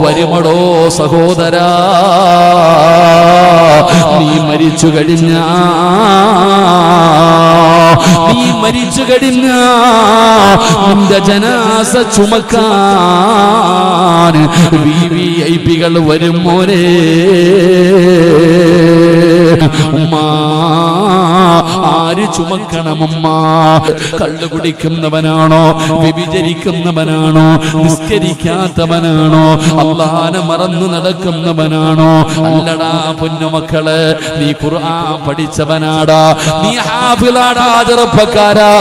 വരുമടോ സഹോദരാ, നീ മരിച്ചു കഴിഞ്ഞാ നിന്റെ ജനാസ ചുമക്കാൻ വിവിഐപികൾ വരും മോനെ. ഉമ്മ ആര് ചുമക്കണമുമ്മ? കള്ളു കുടിക്കുന്നവനാണോ, വ്യഭിചരിക്കുന്നവനാണോ, നിസ്കരിക്കാത്തവനാണോ, അല്ലാഹനെ മറന്നു നടക്കുന്നവനാണോ? അല്ലടാ പൊന്നുമക്കളെ, നീ ഖുർആൻ പഠിച്ചവനാടാ, നീ ഹാഫിളാടാ ചെറുപ്പക്കാരാ.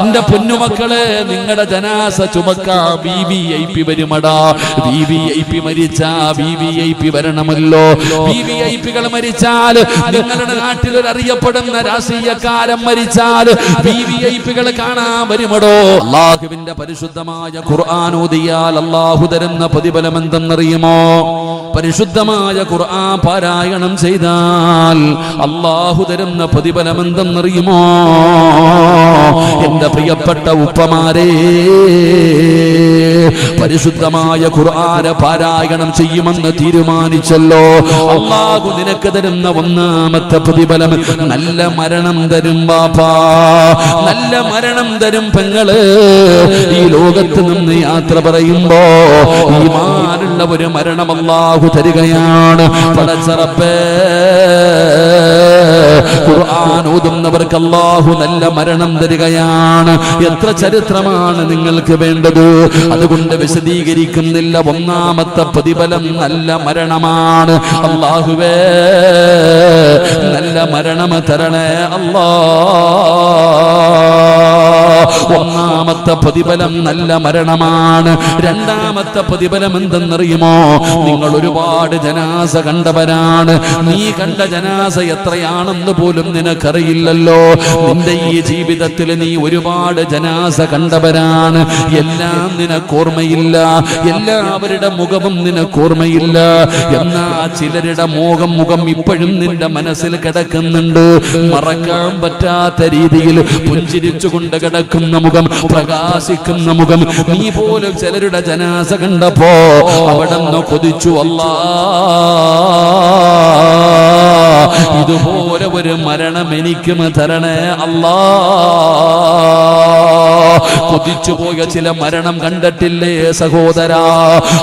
എന്റെ പൊന്നുമക്കളെ, നിങ്ങളുടെ ജനാസ ചുമക്കാ വിവിഐപി വരുമടാ. വിവിഐപി മരിച്ചാ വിവിഐപി വരണമല്ലോ. വിവിഐപികൾ മരിച്ചാൽ, നിങ്ങളുടെ നാട്ടിൽ ഒരു അറിയപ്പെടുന്ന രാഷ്ട്രീയക്കാരൻ മരിച്ചാൽ വിവിഐപികൾ കാണാൻ വരുമടോ. അല്ലാഹുവിന്റെ പരിശുദ്ധമായ ഖുർആൻ ഓതിയാൽ അല്ലാഹു തരുന്ന പ്രതിഫലം എന്തെന്നറിയുമോ? പരിശുദ്ധമായ ഖുർആൻ പാരായണം ചെയ്താൽ അല്ലാഹു തരുന്ന പ്രതിഫലം എന്തെന്നറിയുമോ? എന്റെ പ്രിയപ്പെട്ട ഉപ്പമാരെ, പരിശുദ്ധമായ ഖുർആൻ പാരായണം ചെയ്യുമെന്ന് തീരുമാനിച്ചല്ലോ. അല്ലാഹു നിനക്ക് തരുന്ന ഒന്നാമത്തെ പ്രതിഫലം നല്ല മരണം തരും ബാപ്പാ, നല്ല മരണം തരും പെങ്ങള്. ഈ ലോകത്ത് നിന്ന് യാത്ര പറയുമ്പോ ഈമാനുള്ള ഒരു മരണം അല്ലാഹു തരികയാണ്. പടച്ച റബ്ബേ, ഖുർആൻ ഓതുന്നവർക്ക് അല്ലാഹു നല്ല മരണം തരികയാണ്. എത്ര ചരിത്രമാണ് നിങ്ങൾക്ക് വേണ്ടത്? അതുകൊണ്ട് വിശദീകരിക്കുന്നില്ല. ഒന്നാമത്തെ പ്രതിഫലം നല്ല മരണമാണ്. അല്ലാഹുവേ, നല്ല മരണം തരണേ അല്ലാ. ഒന്നാമത്തെ പ്രതിഫലം നല്ല മരണമാണ്. രണ്ടാമത്തെ പ്രതിഫലം എന്തെന്നറിയുമോ? നിങ്ങൾ ഒരുപാട് ജനാസ കണ്ടവരാണ്. നീ കണ്ട ജനാസ എത്രയാണെന്ന് പോലും നിനക്കറിയില്ലല്ലോ. നിന്റെ ഈ ജീവിതത്തിൽ നീ ഒരുപാട് ജനാസ കണ്ടവരാണ്. എല്ലാം നിനക്കോർമ്മയില്ല, എല്ലാവരുടെ മുഖവും നിനക്കോർമ്മയില്ല. എന്നാ ചിലരുടെ മുഖം ഇപ്പോഴും നിന്റെ മനസ്സിൽ കിടക്കുന്നുണ്ട്. മറക്കാൻ പറ്റാത്ത രീതിയിൽ പുഞ്ചിരിച്ചുകൊണ്ട് കിടക്കുന്ന മുഖം, പ്രകാശിക്കുന്ന മുഖം. നീ പോലും ചിലരുടെ ജനാസ കണ്ടപ്പോ അവിടെ നിന്ന് കൊതിച്ചു, അല്ലാ ഇതുപോലെ ഒരു മരണം എനിക്കും തരണേ അല്ലാ. കൊതിച്ചു പോയ ചില മരണം കണ്ടിട്ടില്ലേ സഹോദരാ?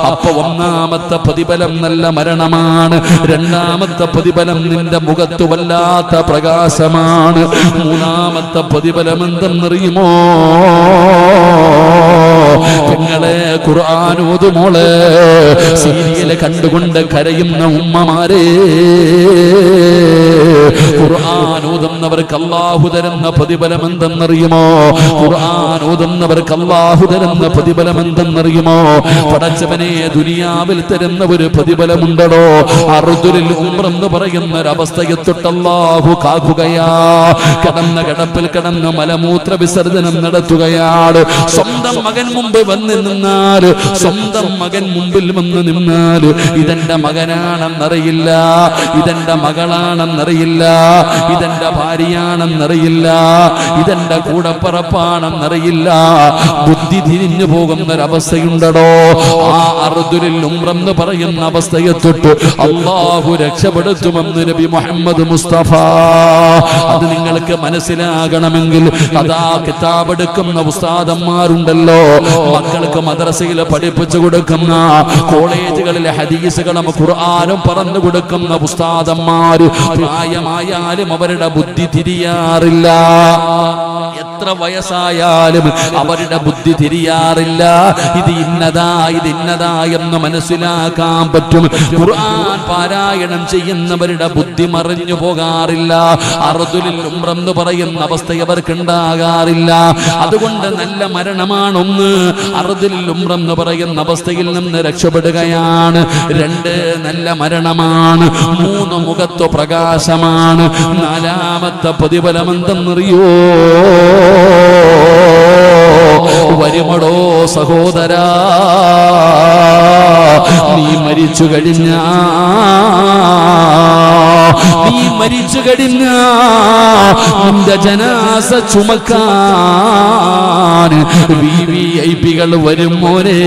അപ്പൊ ഒന്നാമത്തെ പ്രതിഫലം നല്ല മരണമാണ്. രണ്ടാമത്തെ പ്രതിഫലം നിന്റെ മുഖത്ത് വല്ലാത്ത പ്രകാശമാണ്. മൂന്നാമത്തെ പ്രതിഫലം എന്തെന്നറിയുമോ? പെങ്ങളെ, ഖുർആൻ ഓതുമോളെ, സീരിയൽ കണ്ടുകൊണ്ട് കരയുന്ന ഉമ്മമാരെ, ഖുർആൻ ഓതുന്നവർക്ക് അല്ലാഹു തരുന്ന പ്രതിഫലം എന്തെന്നറിയുമോ? ഖുർആൻ ഓതുന്നവർക്ക് അല്ലാഹു തരുന്ന പ്രതിഫലം എന്തെന്നറിയുമോ? പടച്ചവനെ, ദുനിയാവിൽ തരുന്ന ഒരു പ്രതിഫലമുണ്ടോ? അർദുലിൽ ഉംറ എന്ന് പറയുന്ന ഒരവസ്ഥയെ തൊട്ട് അല്ലാഹു കാക്കുകയാ. കിടന്ന കിടപ്പിൽ കിടന്ന് മലമൂത്ര വിസർജനം നടത്തുകയാണ്. സ്വന്തം മകൻ മുമ്പ് വന്ന് നിന്നാൽ, സ്വന്തം മകൻ മുമ്പിൽ വന്ന് നിന്നാൽ ഇതെന്റെ മകനാണെന്നറിയില്ല, ഇതെന്റെ മകളാണെന്നറിയില്ല, ഇതെന്റെ ഭാര്യയാണെന്നറിയില്ല, ഇതെന്റെ കൂടപ്പറപ്പാണെന്നറിയില്ല. ബുദ്ധി തിരിഞ്ഞു പോകുന്നൊരവസ്ഥയുണ്ടോ? ആ അർദുലിൽ ഉംറ എന്ന് പറയുന്ന അവസ്ഥയെ തൊട്ട് അല്ലാഹു രക്ഷപ്പെടുത്തുമെന്ന് നബി മുഹമ്മദ് മുസ്തഫ. അത് നിങ്ങൾക്ക് മനസ്സിലാകണമെങ്കിൽ അതാ കിതാബ് എടുക്കുന്ന ഉസ്താദന്മാരുണ്ടല്ലോ, മക്കൾക്ക് മദ്രസയിൽ പഠിപ്പിച്ചു കൊടുക്കുന്ന, കോളേജുകളിലെ ഹദീസുകളും ഖുർആനും പറഞ്ഞു കൊടുക്കുന്ന ഉസ്താദന്മാര് പ്രായമായാലും അവരുടെ ബുദ്ധി തിരിയാറില്ല. എത്ര വയസ്സായാലും അവരുടെ ബുദ്ധി തിരിയാറില്ല. ഇത് ഇന്നതാ, ഇത് ഇന്നതാ എന്ന് മനസ്സിലാക്കാൻ പറ്റും. ഖുർആൻ പാരായണം ചെയ്യുന്നവരുടെ ബുദ്ധി മറിഞ്ഞു പോകാറില്ല. അർദുലിൽ ഉംറ എന്ന് പറയുന്ന അവസ്ഥ അവർക്ക് ഉണ്ടാകാറില്ല. അതുകൊണ്ട് നല്ല മരണമാണൊന്ന്, അർദുലിൽ ഉംറ എന്ന് പറയുന്ന അവസ്ഥയിൽ നിന്ന് രക്ഷപ്പെടുകയാണ്. രണ്ട്, നല്ല മരണമാണ്. മൂന്ന്, മുഖത്ത് പ്രകാശമാണ്. നാലാമത്തെ പ്രതിഫലം എന്തെന്നറിയോ? വരുമടോ സഹോദരാ, നീ മരിച്ചു കഴിഞ്ഞാ നിന്റെ ജനാസ ചുമക്കാൻ വിവിഐപികൾ വരും മോനെ.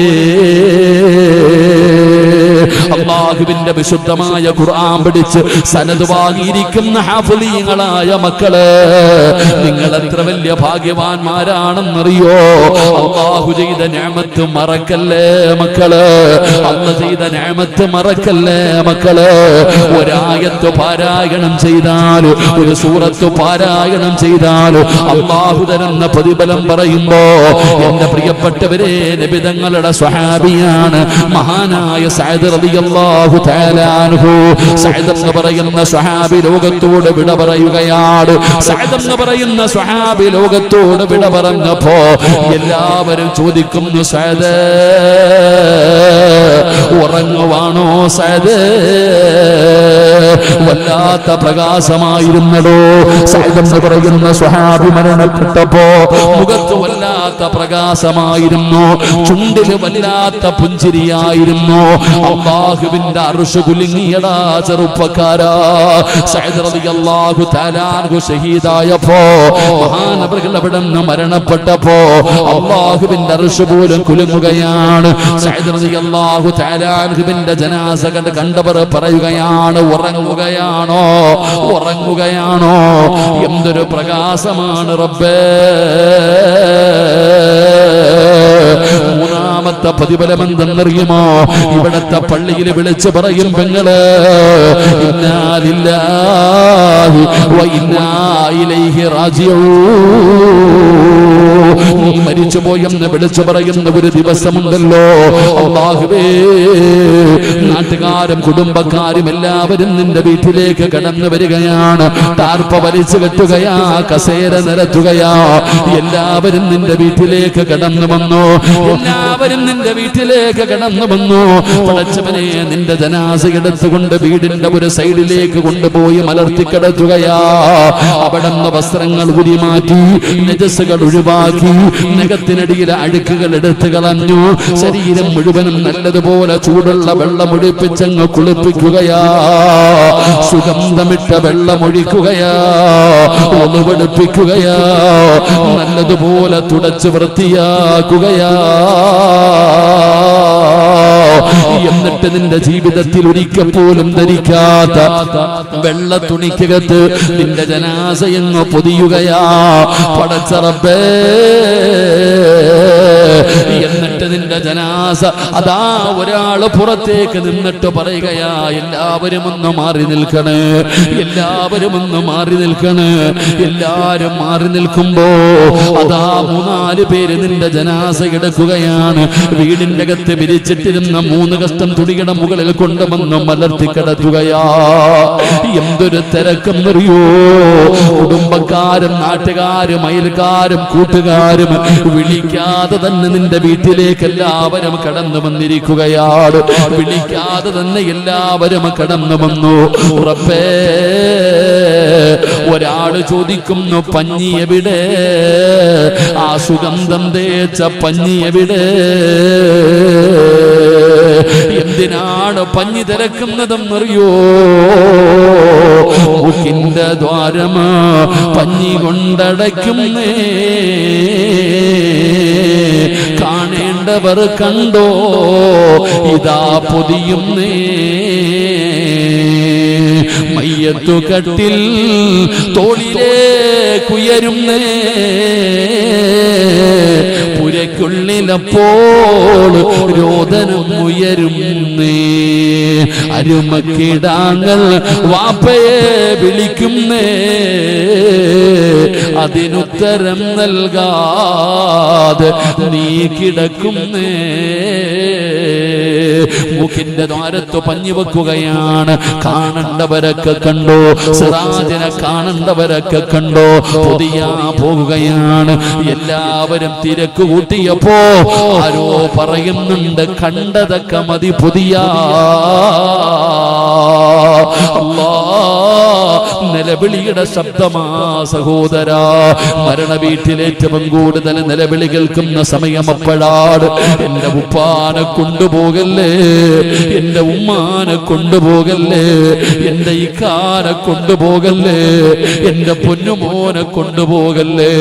അല്ലാഹുവിന്റെ വിശുദ്ധമായ ഖുർആൻ പഠിച്ച് സനദ് വാങ്ങിയിരിക്കുന്ന ഹാഫിളീങ്ങളായ മക്കള്, നിങ്ങൾ എത്ര വലിയ ഭാഗ്യവാന്മാരാണെന്നറിയോ? അല്ലാഹു ചെയ്ത നിഅമത്ത് മറക്കല്ലേ മക്കള്, അല്ലാഹു ചെയ്ത നിഅമത്ത് മറക്കല്ലേ മക്കള്. ഒരായത്ത് പാരായണം ചെയ്താൽ, ഒരു സൂറത്ത് പാരായണം ചെയ്താൽ അല്ലാഹു തരുന്ന പ്രതിഫലം പറയുമ്പോ, എന്റെ പ്രിയപ്പെട്ടവരെ, നബി തങ്ങളുടെ സ്വഹാബിയാണ് മഹാനായ സഅദ് റളിയല്ലാഹു തആല അൻഹു. സഅദ് എന്ന് പറയുന്ന സ്വഹാബി ലോകത്തോട് വിട പറയുകയാണ്. സഅദ് എന്ന് പറയുന്ന സ്വഹാബി ലോകത്തോട് വിട പറഞ്ഞപ്പോ എല്ലാവരും ചോദിക്കുന്നു, സഅദ് ഉറങ്ങുവാണോ സഅദ്? വല്ലാത്ത പ്രകാശമായിരുന്നല്ലോ സഅദ് എന്ന് പറയുന്ന സ്വഹാബി മരണപ്പെട്ടപ്പോ. മുഖത്ത് വല്ലാത്ത പ്രകാശമായിരുന്നു, ചുണ്ടില് വല്ലാത്ത പുഞ്ചിരിയായിരുന്നു. അല്ലാഹുവിന്റെ അർശ് കുലുങ്ങിയടാ ചെറുപ്പക്കാരാ. സഅദ് റളിയല്ലാഹു തആല അൻഹു ഷഹീദായപ്പോ, മഹാനവറുകൾ അവിടുന്ന് മരണപ്പെട്ടപ്പോ അല്ലാഹുവിന്റെ അർശ് പോലും കുലുങ്ങുകയാണ്. സഅദ് റളിയല്ലാഹു തആല അൻഹുവിന്റെ ജനാസ കണ്ടവർ പറയുകയാണ്, ഉറങ്ങുകയാണോ, ഉറങ്ങുകയാണോ? എന്തൊരു പ്രകാശമാണ് റബ്ബേ. മൂന്നാമത്തെ പ്രതിഫലം എന്തെന്നറിയുമോ? ഇവിടത്തെ പള്ളിയിൽ വിളിച്ചു പറയും, പെങ്ങള്, ഇന്നാ ലില്ലാഹി വ ഇന്നാ ഇലൈഹി റാജിഊൻ. നീ മരിച്ചുപോയെന്ന് വിളിച്ചു പറയുന്ന ഒരു ദിവസമുണ്ടല്ലോ, അല്ലാഹുവേ, നാട്ടുകാരും കുടുംബക്കാരും എല്ലാവരും നിന്റെ വീട്ടിലേക്ക് കടന്നു വരികയാണ്. ടാർപ്പ വലിച്ചു കെട്ടുകയാ, കസേര നിരത്തുകയാ. എല്ലാവരും നിന്റെ വീട്ടിലേക്ക് കടന്നു വന്നു, എല്ലാവരും നിന്റെ വീട്ടിലേക്ക് കടന്നു വന്നു. പടച്ചവനെ, നിന്റെ ജനാസ എടുത്തുകൊണ്ട് വീടിന്റെ ഒരു സൈഡിലേക്ക് കൊണ്ടുപോയി മലർത്തിക്കിടത്തുകയാ. അവിടുന്ന് വസ്ത്രങ്ങൾ ഉരിമാറ്റി, നജസ്സുകൾ ഒഴിവാക്കി, നഖത്തിനടിയിലെ അഴുക്കുകൾ എടുത്തു കളഞ്ഞു. ശരീരം മുഴുവനും നല്ലതുപോലെ ചൂടുള്ള വെള്ളം ഒഴിപ്പിച്ചങ്ങ് കുളിപ്പിക്കുകയാ. സുഗന്ധമിട്ട വെള്ളമൊഴിക്കുകയാ, ഒന്നുപെടുപ്പിക്കുകയാ, നല്ലതുപോലെ തുടച്ച് വൃത്തിയാക്കുകയാ. എന്നിട്ട് നിന്റെ ജീവിതത്തിൽ ഒരിക്കൽ പോലും ധരിക്കാത്ത വെള്ള തുണിക്കകത്ത് നിന്റെ ജനാസയെന്ന് പൊതിയുകയാ. പടച്ച റബ്ബേ, എന്നിട്ട് നിന്റെ ജനാസ അതാ ഒരാള് പുറത്തേക്ക് നിന്നിട്ട് പറയുകയാ, എല്ലാവരും ഒന്ന് മാറി നിൽക്കണേ, എല്ലാവരും ഒന്ന് മാറി നിൽക്കണേ. എല്ലാരും മാറി നിൽക്കുമ്പോ അതാ 3-4 പേര് നിന്റെ ജനാസ എടുക്കുകയാണ്. വീടിന്റെ അകത്ത് വിരിച്ചിട്ടിരുന്ന 3 കഷ്ടം തുണിയുടെ മുകളിൽ കൊണ്ടുവന്ന് മലർത്തി കിടത്തുകയാ. എന്തൊരു തിരക്കെന്നറിയോ? കുടുംബക്കാരും നാട്ടുകാരും അയൽക്കാരും കൂട്ടുകാരും വിളിക്കാതെ തന്നെ നിന്റെ വീട്ടിലേക്ക് എല്ലാവരും കടന്നു വന്നിരിക്കുകയാണ്. വിളിക്കാതെ തന്നെ എല്ലാവരും കടന്നു വന്നു. റബ്ബേ, ഒരാള് ചോദിക്കുന്നു, പഞ്ഞി എവിടെ? ആ സുഗന്ധം തേച്ച പഞ്ഞി എവിടെ? എന്തിനാണ് പഞ്ഞി തിരക്കുന്നതെന്നറിയോ? മൂക്കിന്റെ ദ്വാരം പഞ്ഞി കൊണ്ടടയ്ക്കുന്നേ, കാണേണ്ടവർ കണ്ടോ, ഇതാ പൊതിയുന്നേ. മയ്യത്തു കട്ടിൽ തോളിലേക്കുയരുന്നേ, പുരയ്ക്കുള്ളിലപ്പോൾ രോദനം ഉയരുന്നേ. അരുമക്കിടാങ്ങൾ വാപ്പയെ വിളിക്കുന്നേ, അതിനുത്തരം നൽകാതെ നീ കിടക്കുന്നേ. മൂക്കിന്റെ ദ്വാരത്ത് പഞ്ഞി വെക്കുകയാണ്. കാണേണ്ടവരൊക്കെ കണ്ടോ, സിറാജിനെ കാണേണ്ടവരൊക്കെ കണ്ടോ, പൊതിയാ പോകുകയാണ്. എല്ലാവരും തിരക്ക് കൂട്ടിയപ്പോ ആരോ പറയുന്നുണ്ട്, കണ്ടതൊക്കെ മതി പൊതിയാ. നിലവിളിയുടെ ശബ്ദമാ സഹോദരാ. മരണ വീട്ടിൽ ഏറ്റവും കൂടുതൽ നിലവിളി കേൾക്കുന്ന സമയം അപ്പോഴാണ്. എന്റെ ഉപ്പാനെ കൊണ്ടുപോകല്ലേ, എന്റെ ഉമ്മാനെ കൊണ്ടുപോകല്ലേ, എന്റെ ഇക്കാനെ കൊണ്ടുപോകല്ലേ, എന്റെ പൊന്നുമോനെ കൊണ്ടുപോകല്ലേ.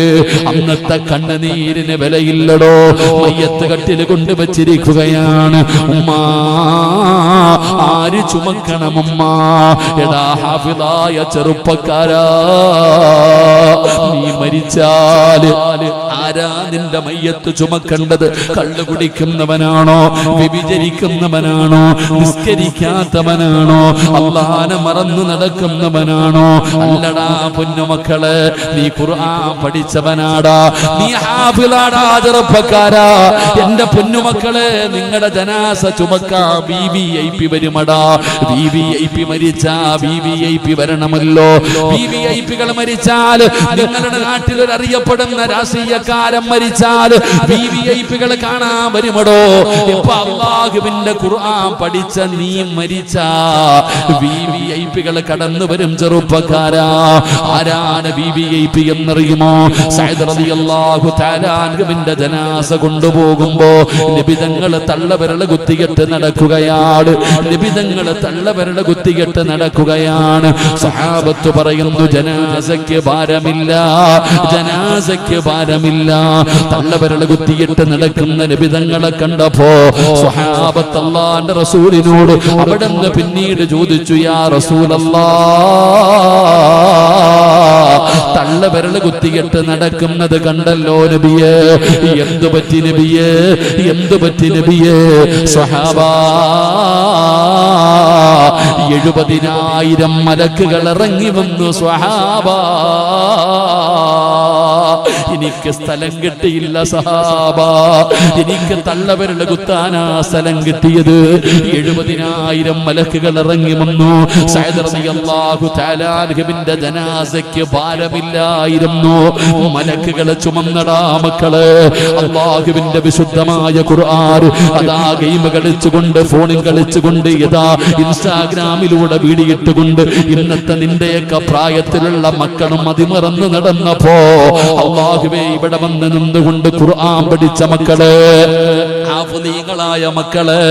അന്നത്തെ കണ്ണുനീരിന് വിലയില്ലടോ. മയ്യത്ത് കട്ടിൽ കൊണ്ടുവച്ചിരിക്കുകയാണ്. ഉമ്മാ, ആര് ചുമക്കണമുമ്മ? എടാ ഹാഫിളായ ചെറുപ്പക്കാരാ, നീ മരിച്ചാല് ആരാ നിന്റെ മയ്യത്ത് ചുമക്കേണ്ടത്? കള്ളു കുടിക്കുന്നവനാണോ? വ്യഭിചരിക്കുന്നവനാണോ? നിസ്കരിക്കാത്തവനാണോ? അല്ലാഹനെ മറന്നു നടക്കുന്നവനാണോ? അല്ലടാ പൊന്നുമക്കളെ, നീ ഖുർആൻ പഠിച്ചവനാടാ, നീ ഹാഫിളാടാ ചെറുപ്പക്കാരാ. എന്റെ പൊന്നുമക്കളെ, നിങ്ങളുടെ ജനാസ ചുമക്കാ VVIP വരുമടാ. VVIP മരിച്ചാ VVIP വരണമല്ലോ. VVIPകൾ മരിച്ചാൽ, നിങ്ങളുടെ നാട്ടിൽ ഒരു അറിയപ്പെടുന്ന രാഷ്ട്രീയക്കാരൻ മരിച്ചാൽ VVIPകൾ കാണാൻ വരുമടോ. ഇപ്പൊ അല്ലാഹുവിന്റെ ഖുർആൻ പഠിച്ച നീ മരിച്ചാ VVIPകൾ കടന്നു വരും ചെറുപ്പക്കാരാ. ആരാണ് VVIP എന്നറിയുമോ? സഅദ് റളിയല്ലാഹു തആല അൻഹുവിന്റെ ജനാസ കൊണ്ടുപോകുമ്പോ നബിതങ്ങൾ തള്ളവിരൽ കുത്തിയിട്ട് നടക്കുകയാണ്. നബിതങ്ങൾ തള്ളവിരൽ കുത്തിയിട്ട് നടക്കുകയാണ്. സഹാബത്ത് പറയുന്നു, ജനാസയ്ക്ക് ഭാരമില്ല, ജനാസയ്ക്ക് ഭാരമില്ല. തള്ളവിരൽ കുത്തിയിട്ട് നടക്കുന്ന നബിതങ്ങളെ കണ്ടപ്പോ സ്വഹാബത്ത് അല്ലാഹുവിന്റെ റസൂലിനോട് അവിടുന്ന് പിന്നീട് ചോദിച്ചു, യാ റസൂലല്ലാഹ്, തള്ളവിരൽ കുത്തിയിട്ട് നടക്കുന്നത് കണ്ടല്ലോ നബിയേ, എന്തു പറ്റി നബിയേ, എന്തു പറ്റി നബിയേ? സ്വഹാബാ, 70,000 മലക്കുകൾ ഇറങ്ങി വന്നു സ്വഹാബാ. എനിക്ക് സ്ഥലം കിട്ടിയില്ല സഹാബ, എനിക്ക് തള്ളവിരൽ കുത്താനാ സ്ഥലം കിട്ടിയത്. 70,000 മലക്കുകൾ ഇറങ്ങി വന്നു. സഅദ് റളിയല്ലാഹു തആല അൻഹുവിന്റെ ജനാസയ്ക്ക് ഭാരമില്ലായിരുന്നു. മലക്കുകളെ ചുമന്നടാ മക്കളെ. അല്ലാഹുവിന്റെ വിശുദ്ധമായ ഖുർആൻ അതാ ഗെയിം കളിച്ചുകൊണ്ട്, ഫോണിൽ കളിച്ചുകൊണ്ട്, ഇതാ ഇൻസ്റ്റാഗ്രാമിലൂടെ വീഡിയോട്ടുകൊണ്ട് ഇന്നത്തെ നിന്റെയൊക്കെ പ്രായത്തിലുള്ള മക്കളും അതിമറന്ന് നടന്നപ്പോ അല്ലാഹുവേ ഇവിടെ വന്ന് നിന്നുകൊണ്ട് ഖുർആൻ പഠിച്ച മക്കളെ, ഹാഫിളീങ്ങളായ മക്കളെ,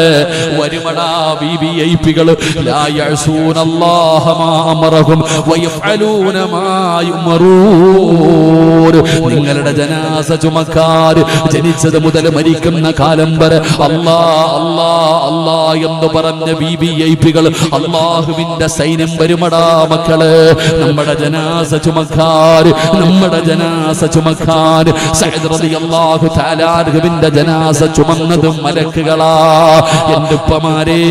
വരുമടാ VVIPകൾ. ലാ യഅസൂനല്ലാഹ മാ അമറഹും വയഫ്അലൂന മാ യുമറൂൻ. നിങ്ങളുടെ ജനാസ ചുമക്കാർ ജനിച്ചത് മുതൽ മരിക്കുന്ന കാലം വരെ അല്ലാ അല്ലാ അല്ലാ എന്ന് പറഞ്ഞ VVIPകൾ, അല്ലാഹുവിന്റെ സൈന്യം വരുമടാ മക്കളെ. നമ്മുടെ ജനാസ ചുമക്കാർ, നമ്മുടെ ജനാസ ചുമക്കാൻ സഅദ് റളിയല്ലാഹു തആല അൻഹുവിന്റെ ജനാസ ചുമന്നതും മലക്കുകളാ. എന്റെ ഉപ്പമാരേ,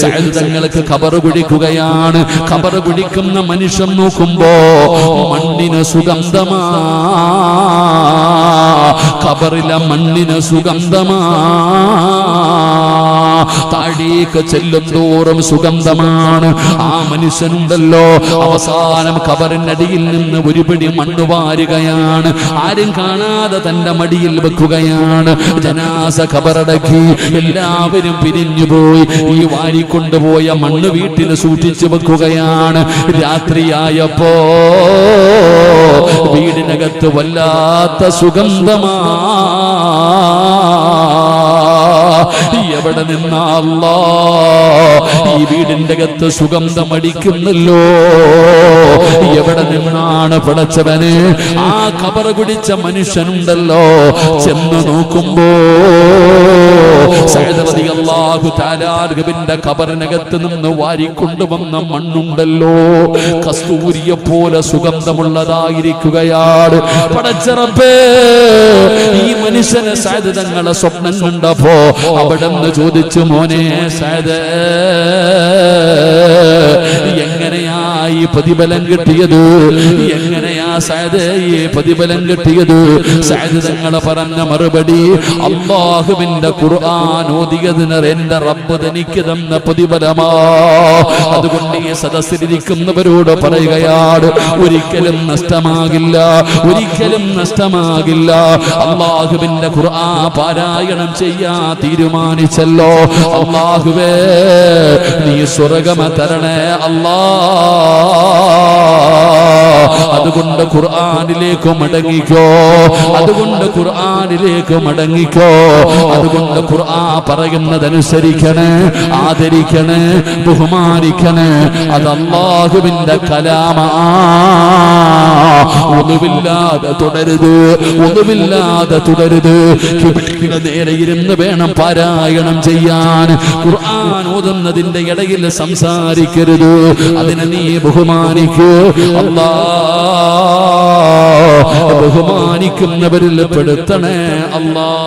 സഅദ് തങ്ങൾക്ക് ഖബർ കുടിക്കുകയാണ്. ഖബർ കുടിക്കുന്ന മനുഷ്യൻ നോക്കുമ്പോ മണ്ണിന് സുഗന്ധമാ, ഖബറിലെ മണ്ണിന് സുഗന്ധമാ. താഴേക്ക് ചെല്ലും തോറും സുഗന്ധമാണ്. ആ മനുഷ്യനുണ്ടല്ലോ, അവസാനം ഖബറിനടിയിൽ നിന്ന് ഒരു പിടി മണ്ണ് വാരുകയാണ്. ആരും കാണാതെ തന്റെ മടിയിൽ വെക്കുകയാണ്. ജനാസ ഖബറടക്കി എല്ലാവരും പിരിഞ്ഞുപോയി. ഈ വാരിക്കൊണ്ടുപോയ മണ്ണ് വീട്ടിൽ സൂക്ഷിച്ചു വെക്കുകയാണ്. രാത്രിയായപ്പോ വീടിനകത്ത് വല്ലാത്ത സുഗന്ധമാ. എവിടെ നിന്നാ അല്ലാഹ് ഈ വീടിന്റെ അകത്ത് സുഗന്ധം അടിക്കുന്നല്ലോ? എവിടെ നിന്നാണ് പടച്ചവനെ? ആ ഖബർ കുടിച്ച മനുഷ്യനുണ്ടല്ലോ, ചെന്ന് നോക്കുമ്പോ സഅദ് റളിയല്ലാഹു തആല അൻഹുവിന്റെ ഖബറിനകത്ത് നിന്ന് വാരിക്കൊണ്ടുവന്ന മണ്ണുണ്ടല്ലോ, കസ്തൂരിയെ പോലെ സുഗന്ധമുള്ളതായിരിക്കുകയാണ്. പടച്ച റബ്ബേ, ഈ മനുഷ്യനെ സഅദ് തങ്ങളെ സ്വപ്നം കണ്ടപ്പോ അവിടെന്ന് ചോദിച്ചു, മോനെ സഅദ്, എങ്ങനെയാ ഈ പ്രതിഫലം കിട്ടിയത്? എങ്ങനെയാ സഅദ് ഈ പ്രതിഫലം കിട്ടിയത്? സഅദ് തങ്ങളെ പറഞ്ഞ മറുപടി, അല്ലാഹുവിന്റെ ഖുർആൻ ഓതിയതിന് എന്റെ റബ്ബ് തനിക്ക് തന്ന പ്രതിഫലമാ. അതുകൊണ്ട് ഈ സദസ്സിലിരിക്കുന്നവരോട് പറയുകയാണ്, ഒരിക്കലും നഷ്ടമാകില്ല, ഒരിക്കലും നഷ്ടമാകില്ല. അല്ലാഹുവിന്റെ ഖുർആൻ പാരായണം ചെയ്യാൻ തീരുമാനിച്ചല്ലോ. അല്ലാഹുവേ, നീ സ്വർഗ്ഗം തരണേ അല്ലാഹ്. അതുകൊണ്ട് ഖുർആനിലേക്ക് മടങ്ങിക്കോ, അതുകൊണ്ട് ഖുർആനിലേക്ക് മടങ്ങിക്കോ. അതുകൊണ്ട് ഖുർആൻ പറയുന്നതനുസരിക്കണേ, ആദരിക്കണേ, ബഹുമാനിക്കണേ. അത് അല്ലാഹുവിന്റെ കലാമാ. ഒന്നുമില്ലാതെ തുടരുത്, ഒന്നുമില്ലാതെ തുടരുത്. കിബിലയുടെ നേരെ ഇരുന്ന് വേണം പാരായണം ചെയ്യാൻ. ഖുർആൻ ഓതുന്നതിന്റെ ഇടയിൽ സംസാരിക്കരുത്. അതിനെ നീ ബഹുമാനിക്കൂ. അല്ലാഹ് ബഹുമാനിക്കുന്നവരിൽ പെടുത്തണേ അല്ലാഹ്.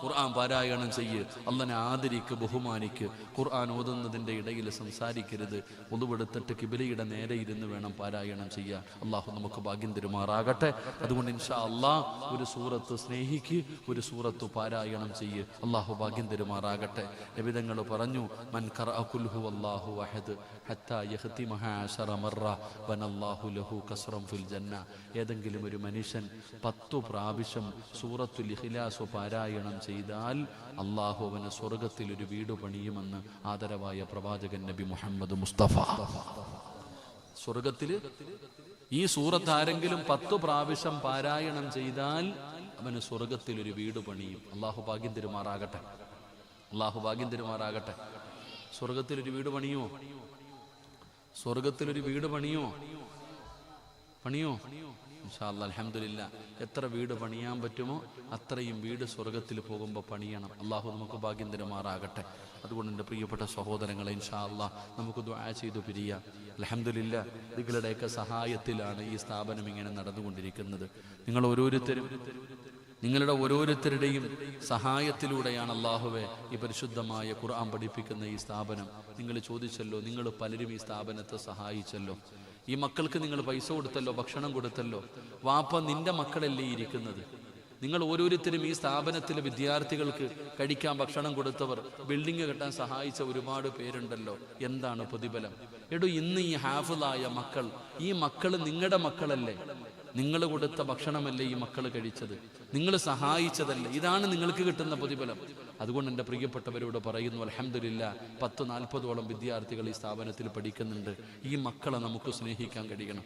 ഖുർആൻ പാരായണം ചെയ്യ്, അല്ലാഹനെ ആദരിക്ക്, ബഹുമാനിക്ക്. ഖുർആൻ ഓതുന്നതിന്റെ ഇടയിൽ സംസാരിക്കരുത്. ഒന്നുപെടുത്തിട്ട് കിബിലയുടെ നേരെ ഇരുന്ന് വേണം പാരായണം ചെയ്യാൻ. അള്ളാഹു നമുക്ക് ഭാഗ്യം തരുമാറാകട്ടെ. അതുകൊണ്ട് ഇൻഷാ അല്ലാഹ് ഒരു സൂറത്ത് സ്നേഹിക്ക്, ഒരു സൂറത്ത് പാരായണം ചെയ്യ്. അള്ളാഹു ഭാഗ്യം തരുമാറാകട്ടെ. നബിതങ്ങൾ പറഞ്ഞു, മൻ ഖറഅ ഖുൽ ഹുവല്ലാഹു അഹദ് ഹത്താ യഖ്തിമഹ 10 മറ വനല്ലാഹു ലഹു കസ്റൻ ഫിൽ ജന്ന. ഏതെങ്കിലും ഒരു മനുഷ്യൻ 10 പ്രാവശ്യം സൂറത്തുൽ ഇഖ്ലാസ് പാരായണം ചെയ്താൽ അള്ളാഹു അവന് സ്വർഗത്തിൽ ഒരു വീട് പണിയുമെന്ന് ആദരവായ പ്രവാചകൻ നബി മുഹമ്മദ് മുസ്തഫ. സ്വർഗത്തില് ഈ സൂറത്ത് ആരെങ്കിലും 10 പ്രാവശ്യം പാരായണം ചെയ്താൽ അവന് സ്വർഗത്തിൽ ഒരു വീട് പണിയും. അള്ളാഹു ഭാഗ്യം തരുമാറാകട്ടെ, അള്ളാഹു ഭാഗ്യം തരുമാറാകട്ടെ. സ്വർഗത്തിലൊരു വീട് പണിയോ? സ്വർഗത്തിലൊരു വീട് പണിയോ? പണിയോ? ഇൻഷാ അല്ലാഹ് അൽഹംദുലില്ലാ. എത്ര വീട് പണിയാൻ പറ്റുമോ അത്രയും വീട് സ്വർഗത്തിൽ പോകുമ്പോൾ പണിയണം. അള്ളാഹു നമുക്ക് ഭാഗ്യം തരുമാറാകട്ടെ. അതുകൊണ്ട് എൻ്റെ പ്രിയപ്പെട്ട സഹോദരങ്ങളെ, ഇൻഷാ അല്ലാഹ് നമുക്ക് ദുആ ചെയ്തു പിരിയാം. അൽഹംദുലില്ലാ, നിങ്ങളുടെയൊക്കെ സഹായത്തിലാണ് ഈ സ്ഥാപനം ഇങ്ങനെ നടന്നുകൊണ്ടിരിക്കുന്നത്. നിങ്ങൾ ഓരോരുത്തരും, നിങ്ങളുടെ ഓരോരുത്തരുടെയും സഹായത്തിലൂടെയാണ് അല്ലാഹുവേ ഈ പരിശുദ്ധമായ ഖുർആൻ പഠിപ്പിക്കുന്ന ഈ സ്ഥാപനം. നിങ്ങൾ ചോദിച്ചല്ലോ, നിങ്ങൾ പലരും ഈ സ്ഥാപനത്തെ സഹായിച്ചല്ലോ. ഈ മക്കൾക്ക് നിങ്ങൾ പൈസ കൊടുത്തല്ലോ, ഭക്ഷണം കൊടുത്തല്ലോ. വാപ്പ, നിന്റെ മക്കളല്ലേ ഇരിക്കുന്നത്. നിങ്ങൾ ഓരോരുത്തരും ഈ സ്ഥാപനത്തിലെ വിദ്യാർത്ഥികൾക്ക് കഴിക്കാൻ ഭക്ഷണം കൊടുത്തവർ, ബിൽഡിംഗ് കെട്ടാൻ സഹായിച്ച ഒരുപാട് പേരുണ്ടല്ലോ. എന്താണ് പ്രതിഫലം? എടോ, ഇന്ന് ഈ ഹാഫിളായ മക്കൾ, ഈ മക്കൾ നിങ്ങളുടെ മക്കളല്ലേ? നിങ്ങൾ കൊടുത്ത ഭക്ഷണമല്ലേ ഈ മക്കൾ കഴിച്ചത്? നിങ്ങൾ സഹായിച്ചതല്ലേ? ഇതാണ് നിങ്ങൾക്ക് കിട്ടുന്ന പ്രതിഫലം. അതുകൊണ്ട് എൻ്റെ പ്രിയപ്പെട്ടവരോട് പറയുന്നു, അൽഹംദുലില്ലാ, 10-40ഓളം വിദ്യാർത്ഥികൾ ഈ സ്ഥാപനത്തിൽ പഠിക്കുന്നുണ്ട്. ഈ മക്കളെ നമുക്ക് സ്നേഹിക്കാൻ കഴിയണം.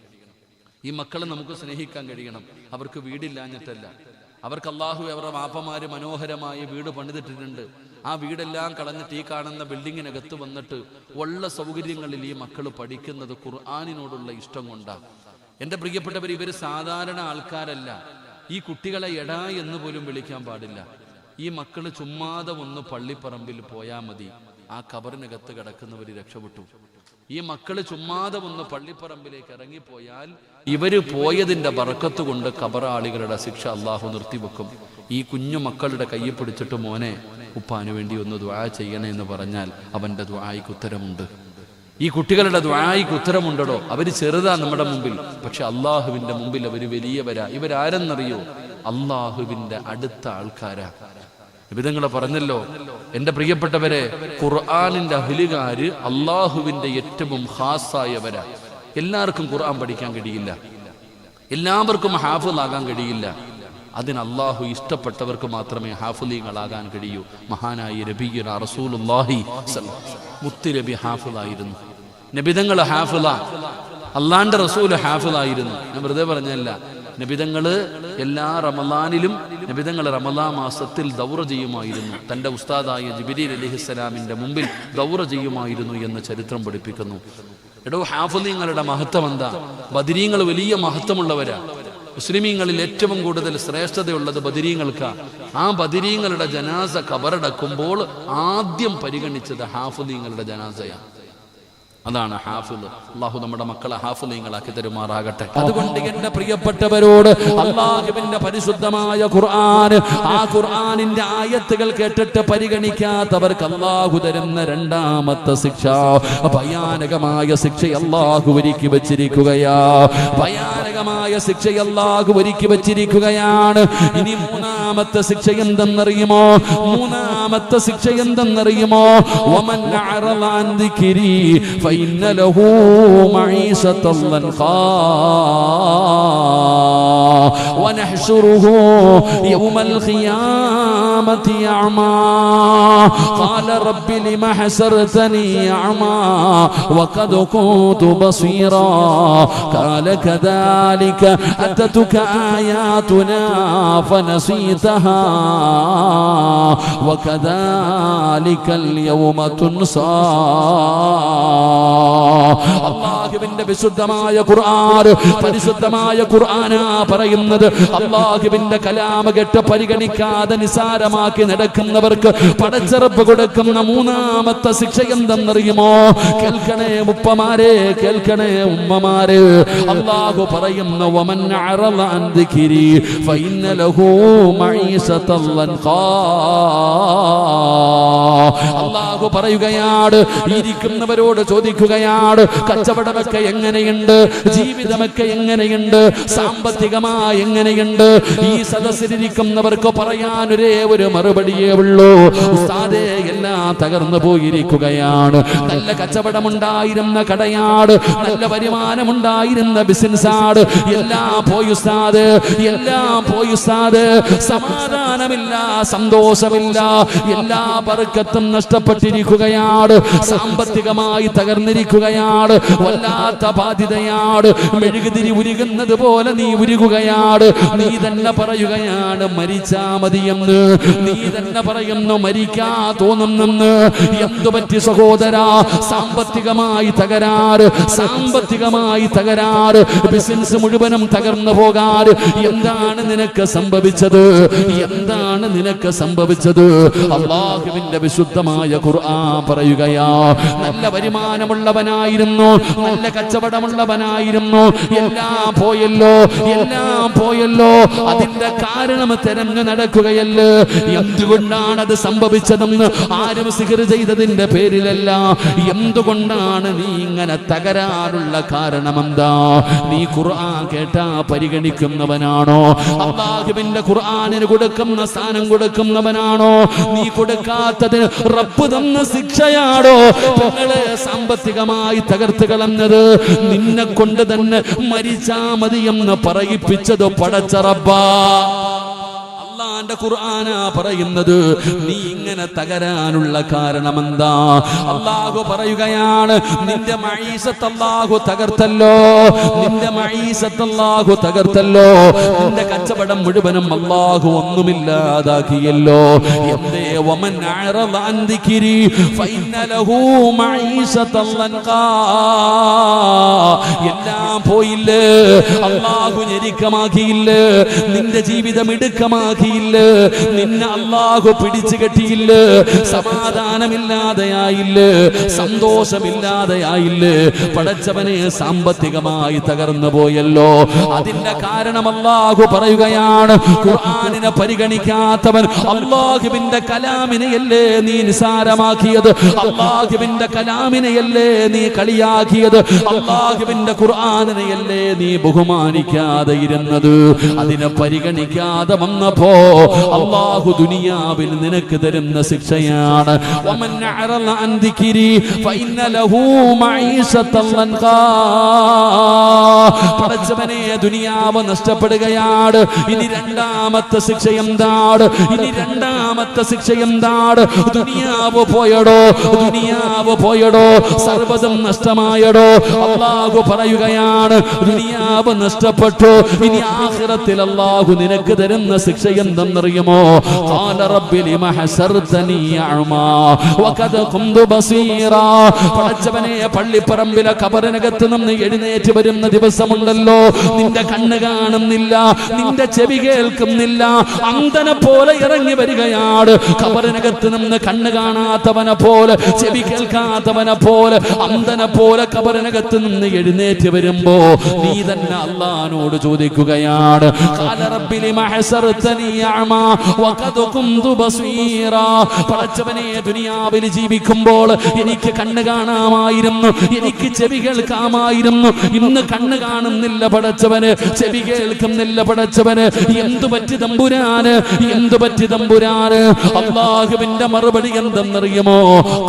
ഈ മക്കളെ നമുക്ക് സ്നേഹിക്കാൻ കഴിയണം. അവർക്ക് വീടില്ലാഞ്ഞിട്ടല്ല, അവർക്ക് അല്ലാഹു അവരുടെ വാപ്പമാര് മനോഹരമായ വീട് പണിതിട്ടിട്ടുണ്ട്. ആ വീടെല്ലാം കളഞ്ഞിട്ട് ഈ കാണുന്ന ബിൽഡിങ്ങിനകത്ത് വന്നിട്ട് ഉള്ള സൗകര്യങ്ങളിൽ ഈ മക്കൾ പഠിക്കുന്നത് ഖുർആനിനോടുള്ള ഇഷ്ടം കൊണ്ടാണ്. എൻ്റെ പ്രിയപ്പെട്ടവർ, ഇവർ സാധാരണ ആൾക്കാരല്ല. ഈ കുട്ടികളെ എടാ എന്ന് പോലും വിളിക്കാൻ പാടില്ല. ഈ മക്കൾ ചുമ്മാതെ ഒന്ന് പള്ളിപ്പറമ്പിൽ പോയാൽ മതി, ആ കബറിനകത്ത് കിടക്കുന്നവർ രക്ഷപ്പെട്ടു. ഈ മക്കള് ചുമ്മാതെ ഒന്ന് പള്ളിപ്പറമ്പിലേക്ക് ഇറങ്ങിപ്പോയാൽ ഇവര് പോയതിന്റെ ബർക്കത്ത് കൊണ്ട് കബറാളികളുടെ ശിക്ഷ അള്ളാഹു നിർത്തിവെക്കും. ഈ കുഞ്ഞു മക്കളുടെ കയ്യിൽ പിടിച്ചിട്ട്, മോനെ, ഉപ്പാനു വേണ്ടി ഒന്ന് ദുആ ചെയ്യണേ എന്ന് പറഞ്ഞാൽ അവന്റെ ദുആയ്ക്ക് ഉത്തരമുണ്ട്. ഈ കുട്ടികളുടെ ദുആയ്ക്ക് ഉത്തരമുണ്ടോ? അവര് ചെറുതാ നമ്മുടെ മുമ്പിൽ, പക്ഷെ അള്ളാഹുവിന്റെ മുമ്പിൽ അവര് വലിയവരാ. ഇവരാരെന്നറിയോ? അള്ളാഹുവിന്റെ അടുത്ത ആൾക്കാരാ. വിധങ്ങളെ പറഞ്ഞല്ലോ, എന്റെ പ്രിയപ്പെട്ടവരെ, ഖുർആനിന്റെ അഹ്ലുകാര് അള്ളാഹുവിന്റെ ഏറ്റവും ഖാസായവരാ. എല്ലാവർക്കും ഖുർആൻ പഠിക്കാൻ കഴിയില്ല, എല്ലാവർക്കും ഹാഫിളാകാൻ കഴിയില്ല. അതിന് അള്ളാഹു ഇഷ്ടപ്പെട്ടവർക്ക് മാത്രമേ ഹാഫിളീങ്ങളാകാൻ കഴിയൂ. മഹാനായ നബിയുനാ റസൂലുള്ളാഹി മുത്ത് നബി ഹാഫിളായിരുന്നു. നബിതങ്ങൾ ഹാഫിള, അള്ളാന്റെ റസൂൽ ഹാഫിളായിരുന്നു. ഞാൻ വെറുതെ പറഞ്ഞല്ല. നബിതങ്ങള് എല്ലാ റമളാനിലും നബിതങ്ങൾ റമളാൻ മാസത്തിൽ ദൗറ ചെയ്യുമായിരുന്നു. തന്റെ ഉസ്താദായ ജിബ്രീൽ അലൈഹിസ്സലാമിന്റെ മുമ്പിൽ ദൗറ ചെയ്യുമായിരുന്നു എന്ന് ചരിത്രം പഠിപ്പിക്കുന്നു. എടോ, ഹാഫിളീങ്ങളുടെ മഹത്വം എന്താ? ബദരീങ്ങൾ വലിയ മഹത്വമുള്ളവരാ. മുസ്ലിമീങ്ങളിൽ ഏറ്റവും കൂടുതൽ ശ്രേഷ്ഠതയുള്ളത് ബദരീങ്ങൾക്കാ. ആ ബദരീങ്ങളുടെ ജനാസ ഖബറടക്കുമ്പോൾ ആദ്യം പരിഗണിച്ചത് ഹാഫിളീങ്ങളുടെ ജനാസയാണ്. അതാണ് ഹാഫിള്. അല്ലാഹു നമ്മുടെ മക്കളെ ഹാഫിളീങ്ങളാക്കി തരുമാറാകട്ടെ. അതുകൊണ്ട് എന്റെ പ്രിയപ്പെട്ടവരോട്, അല്ലാഹുവിന്റെ പരിശുദ്ധമായ ഖുർആൻ, ആ ഖുർആനിന്റെ ആയത്തുകൾ കേട്ടിട്ട് പരിഗണിക്കാത്തവർക്ക് അല്ലാഹു തരുന്ന രണ്ടാമത്തെ ശിക്ഷ, ഭയാനകമായ ശിക്ഷ അല്ലാഹു ഒരുക്കി വെച്ചിരിക്കുകയാ. ഭയാനകമായ ശിക്ഷ അല്ലാഹു ഒരുക്കി വെച്ചിരിക്കുകയാണ്. ഇനി മൂന്നാമത്തെ ശിക്ഷ എന്തെന്നറിയുമോ? മൂന്നാമത്തെ ശിക്ഷ എന്തെന്നറിയുമോ? വമൻ അറള അൻ ദിക്രി فإن له معيشة ضنكا ونحشره يوم القيامة أعمى. ഖാല റബ്ബി ലിമ ഹസർതനി അഅമാ വഖദ് കുന്തു ബസീറാ ഖാല കദാലിക അതതുക ആയാതുനാ ഫനസീതഹാ വകദാലികൽ യൗമ തുൻസാ. അല്ലാഹുവിന്റെ വിശുദ്ധമായ ഖുർആൻ, പരിശുദ്ധമായ ഖുർആനാ പറയുന്നത്. അല്ലാഹുവിന്റെ കലാം കേട്ട് പരിഗണിക്കാതെ നിസാരമാക്കി നടക്കുന്നവർക്ക് പടച്ച റബ്ബ് കൊടുക്കുന്ന മൂന്നാമത്തെ ശിക്ഷ എന്തെന്നറിയുമോ? കേൾക്കണേ ഉപ്പമാരെ, കേൾക്കണേ ഉമ്മമാരെ. അല്ലാഹു പറയുന്നു വമൻ അറള അൻ ദിക്രി ഫഇന്ന ലഹു മഈസതൻ ലൻഖാ. അല്ലാഹു പറയുകയാണ്, ഇരിക്കുന്നവരോട് ചോദിക്കുകയാണ്, കച്ചവടമൊക്കെ എങ്ങനെയുണ്ട്, ജീവിതമൊക്കെ എങ്ങനെയുണ്ട്, സാമ്പത്തികമായി എങ്ങനെയുണ്ട്? ഈ സദസ്സിലിരിക്കുന്നവർക്ക് പറയാൻ ഒരേ ഒരു മറുപടിയേ ഉള്ളൂ, ഉസ്താദേ എല്ലാം തകർന്നു പോയിരിക്കുകയാണ്. നല്ല കച്ചവടമുണ്ടായിരുന്ന കടയാട്, നല്ല വരുമാനമുണ്ടായിരുന്ന ബിസിനസ്സാണ്, എല്ലാം പോയി ഉസ്താദ്, എല്ലാം പോയി ഉസ്താദ്. സമാധാനമില്ല, സന്തോഷമില്ല, എല്ലാ ബർക്കത്തും നഷ്ടപ്പെട്ടിരിക്കുകയാണ്, സാമ്പത്തികമായി തകർന്നിരിക്കുകയാണ്, വല്ലാത്ത ബാധ്യതയാണ്, മെഴുകുതിരി ഉരുകുന്നത് പോലെ നീ ഉരുകുകയാണ്. നീ തന്നെ പറയുകയാണ് മരിച്ചാ മതിയെന്ന്, നീ തന്നെ പറയുന്നു മരിക്കാ തോന്നുന്നെന്ന്. എന്തു പറ്റി സഹോദരാ? സാമ്പത്തികമായി തകരാറ്, സാമ്പത്തികമായി തകരാറ്, ബിസിനസ് മുഴുവനും തകർന്നു പോകാറ്. എന്താണ് നിനക്ക് സംഭവിച്ചത്? എന്താണ് നിനക്ക് സംഭവിച്ചത്? അല്ലാഹുവിന്റെ വിശുദ്ധമായ ഖുർആൻ പറയുകയാ, നല്ല വരുമാനമുള്ളവനായിരുന്നു, നല്ല കച്ചവടമുള്ളവനായിരുന്നു, എല്ലാം പോയല്ലോ, എല്ലാം പോയല്ലോ. അതിന്റെ കാരണം തെരഞ്ഞു നടക്കുകയല്ലേ. എന്തുകൊണ്ടാണ് അത് സംഭവിച്ചതെന്ന് ആരും സിഹർ ചെയ്തതിന്റെ പേരിലല്ല. എന്തുകൊണ്ടാണ് നീ ഇങ്ങനെ തകരാറുള്ള കാരണമെന്താ? നീ ഖുർആൻ കേട്ടാ പരിഗണിക്കുന്നവനാണോ? അല്ലാഹുവിന്റെ ഖുർആനിന് കൊടുക്കുന്ന സ്ഥാനം കൊടുക്കുന്നവനാണോ? നീ കൊടുക്കാത്തതിന് റബ്ബ് തന്ന ശിക്ഷയാണോ? പെങ്ങളെ സാമ്പത്തികമായി തകർത്ത് കളഞ്ഞത്, നിന്നെ കൊണ്ട് തന്നെ മരിച്ചാ മതിയെന്ന് പറയിപ്പിച്ചത് പടച്ച റബ്ബാ. അല്ലാഹുവിന്റെ ഖുർആനാ പറയുന്നത്. നീ ഇങ്ങനെ തകരാനുള്ള കാരണമെന്താ? അല്ലാഹു പറയുകയാണ്, നിന്റെ മഈസത്ത് അല്ലാഹു തകർത്തല്ലോ, നിന്റെ മഈസത്ത് അല്ലാഹു തകർത്തല്ലോ, നിന്റെ കച്ചവടം മുഴുവനും അല്ലാഹു ഒന്നുമില്ലാതാക്കിയല്ലോ. എന്തേ? വമൻ അറള അൻ ദിക്രി ഫഇന്ന ലഹു മഈസതൻ ലൻഖാ. എല്ലാം പോയില്ലേ, അല്ലാഹു ഞെരുക്കമാക്കിയില്ലേ, നിന്റെ ജീവിതം ഇടുക്കമാക്കിയില്ലേ, നിന്നെ അല്ലാഹു പിടിച്ചു കെട്ടിയില്ലേ, സമാധാനമില്ലാതെയായില്ലേ, സന്തോഷമില്ലാതെയായില്ലേ. പടച്ചവനെ സാമ്പത്തികമായി തകർന്നു പോയല്ലോ. അതിന്റെ കാരണം അല്ലാഹു പറയുകയാണ്, ഖുർആനിനെ പരിഗണിക്കാത്തവൻ അല്ലാഹുവിന്റെ കലാമിനെയല്ലേ നീ നിസാരമാക്കിയത്, അല്ലാഹുവിന്റെ കലാമിനെയല്ലേ നീ കളിയാക്കിയത്, അല്ലാഹുവിന്റെ ഖുർആനിനെയല്ലേ നീ ബഹുമാനിക്കാതെ ഇരുന്നത്. അതിനെ പരിഗണിക്കാതെ വന്നപ്പോ അല്ലാഹു ദുനിയാവിൽ നിനക്ക് തരുന്ന ശിക്ഷയാണ്. വമൻ അറള അൻ ദിക്രി ഫഇന്ന ലഹു മഈസതൻ ലൻഖാ. പടച്ചവനെ ദുനിയാവ് നഷ്ടപ്പെടുകയാണ്. ഇനി രണ്ടാമത്തെ ശിക്ഷ എന്താണ്? ഇനി രണ്ടാമത്തെ ശിക്ഷ എന്താണ്? ദുനിയാവ് പോയടോ, ദുനിയാവ് പോയടോ, സർവ്വതും നഷ്ടമായടോ. അല്ലാഹു പറയുകയാണ്, ദുനിയാവ് നഷ്ടപ്പെട്ടു, ഇനി ആഖിറത്തിൽ അല്ലാഹു നിനക്ക് തരുന്ന ശിക്ഷ എന്തെന്നറിയുമോ? ഖാല റബ്ബി ലിമ ഹസർതനി അഅമാ വഖദ് കുന്തു ബസീറാ. പടച്ചവനെ പള്ളിപ്പറമ്പിലെ ഖബറിനകത്ത് നിന്ന് എഴുന്നേറ്റ് വരുന്ന ദിവസമുണ്ടല്ലോ, നിന്റെ കണ്ണ് കാണുന്നില്ല, നിന്റെ ചെവി കേൾക്കുന്നില്ല, അന്ധനെ പോലെ ഇറങ്ങി വരികയാണ്. ഖബറിനകത്ത് നിന്ന് കണ്ണ് കാണാത്തവനെ പോലെ, ചെവി കേൾക്കാത്തവനെ പോലെ, അന്ധനെ പോലെ ഖബറിനകത്ത് നിന്ന് എഴുന്നേറ്റ് വരുമ്പോ നീ തന്നെ അല്ലാഹുവോട് ചോദിക്കുകയാണ്, ഖാല റബ്ബി ലിമ ഹസർതനി അഅമാ വഖദ് കുന്തു ബസീറാ. പടച്ചവനെ ദുനിയാവിൽ ജീവിക്കുമ്പോൾ എനിക്ക് കണ്ണ് കാണാമായിരുന്നു, എനിക്ക് ചെവി കേൾക്കാമായിരുന്നു, ഇന്ന് കണ്ണ് കാണുന്നില്ല പടച്ചവന്, ചെവി കേൾക്കുന്നില്ല പടച്ചവന്. എന്തു പറ്റി തമ്പുരാന്, എന്തു പറ്റി തമ്പുരാന്? അല്ലാഹുവിന്റെ മറുപടി എന്തെന്നറിയുമോ?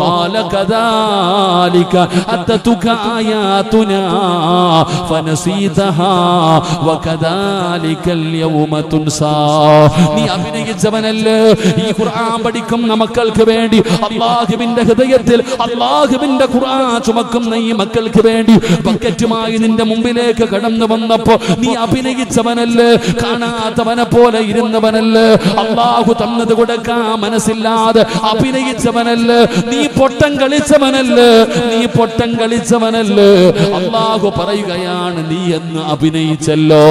ഖാല കദാലിക അത്തതുക ആയാതുനാ ഫനസീതഹാ വകദാലികൽ യൗമ തുൻസാ. നീ അഭിനയിച്ചവനല്ലേ? ഈ ഖുർആൻ പഠിക്കുന്ന മക്കൾക്ക് വേണ്ടി അല്ലാഹുവിന്റെ ഹൃദയത്തിൽ അല്ലാഹുവിന്റെ ഖുർആൻ ചുമക്കുന്ന ഈ മക്കൾക്ക് വേണ്ടി ബക്കറ്റുമായി നിന്റെ മുമ്പിലേക്ക് കടന്നു വന്നപ്പോ നീ അഭിനയിച്ചവനല്ലേ? കാണാത്തവനെ പോലെ ഇരുന്നവനല്ലേ? അല്ലാഹു തന്നത് കൊടുക്കാൻ മനസ്സില്ലാതെ അഭിനയിച്ചവനല്ലേ? നീ പൊട്ടം കളിച്ചവനല്ലേ? നീ പൊട്ടം കളിച്ചവനല്ലേ? അല്ലാഹു പറയുകയാണ്, നീ എന്ന് അഭിനയിച്ചല്ലോ.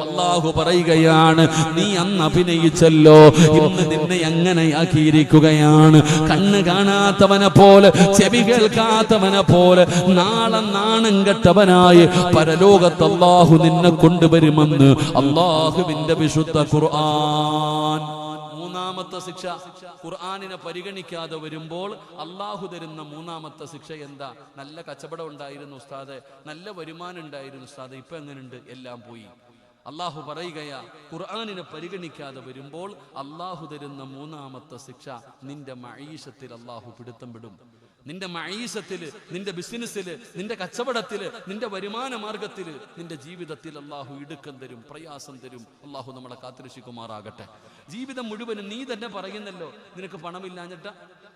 അല്ലാഹു പറയുകയാണ്, നീ അന്ന് അഭിനയിച്ചല്ലോ, ഇന്ന് നിന്നെ എങ്ങനെയാക്കിയിരിക്കുകയാണ്? കണ്ണ് കാണാത്തവനെ പോലെ, ചെവി കേൾക്കാത്തവനെ പോലെ, നാളെ നാണം കെട്ടവനായി പരലോകത്ത് അല്ലാഹു നിന്നെ കൊണ്ടുവരുമെന്ന് അല്ലാഹുവിന്റെ വിശുദ്ധ ഖുർആൻ. മൂന്നാമത്തെ ശിക്ഷ, ഖുർആനിനെ പരിഗണിക്കാതെ വരുമ്പോൾ അല്ലാഹു തരുന്ന മൂന്നാമത്തെ ശിക്ഷ എന്താ? നല്ല കച്ചവടം ഉണ്ടായിരുന്നു ഉസ്താദെ, നല്ല വരുമാനം ഉണ്ടായിരുന്നു ഉസ്താദെ, ഇപ്പൊ എങ്ങനെയുണ്ട്? എല്ലാം പോയി. അല്ലാഹു പറയുകയാ, ഖുർആനിനെ പരിഗണിക്കാതെ വരുമ്പോൾ അല്ലാഹു തരുന്ന മൂന്നാമത്തെ ശിക്ഷ, നിന്റെ മഈശത്തിൽ അല്ലാഹു പിടുത്തം വിടും. നിന്റെ മഈശത്തിൽ, നിന്റെ ബിസിനസ്സിൽ, നിന്റെ കച്ചവടത്തിൽ, നിന്റെ വരുമാന മാർഗത്തിൽ, നിന്റെ ജീവിതത്തിൽ അല്ലാഹു ഇടുക്കം തരും, പ്രയാസം തരും. അല്ലാഹു നമ്മളെ കാത്തുരക്ഷിക്കുമാറാകട്ടെ. ജീവിതം മുഴുവനും നീ തന്നെ പറയുന്നല്ലോ, നിനക്ക് പണമില്ലാഞ്ഞിട്ട,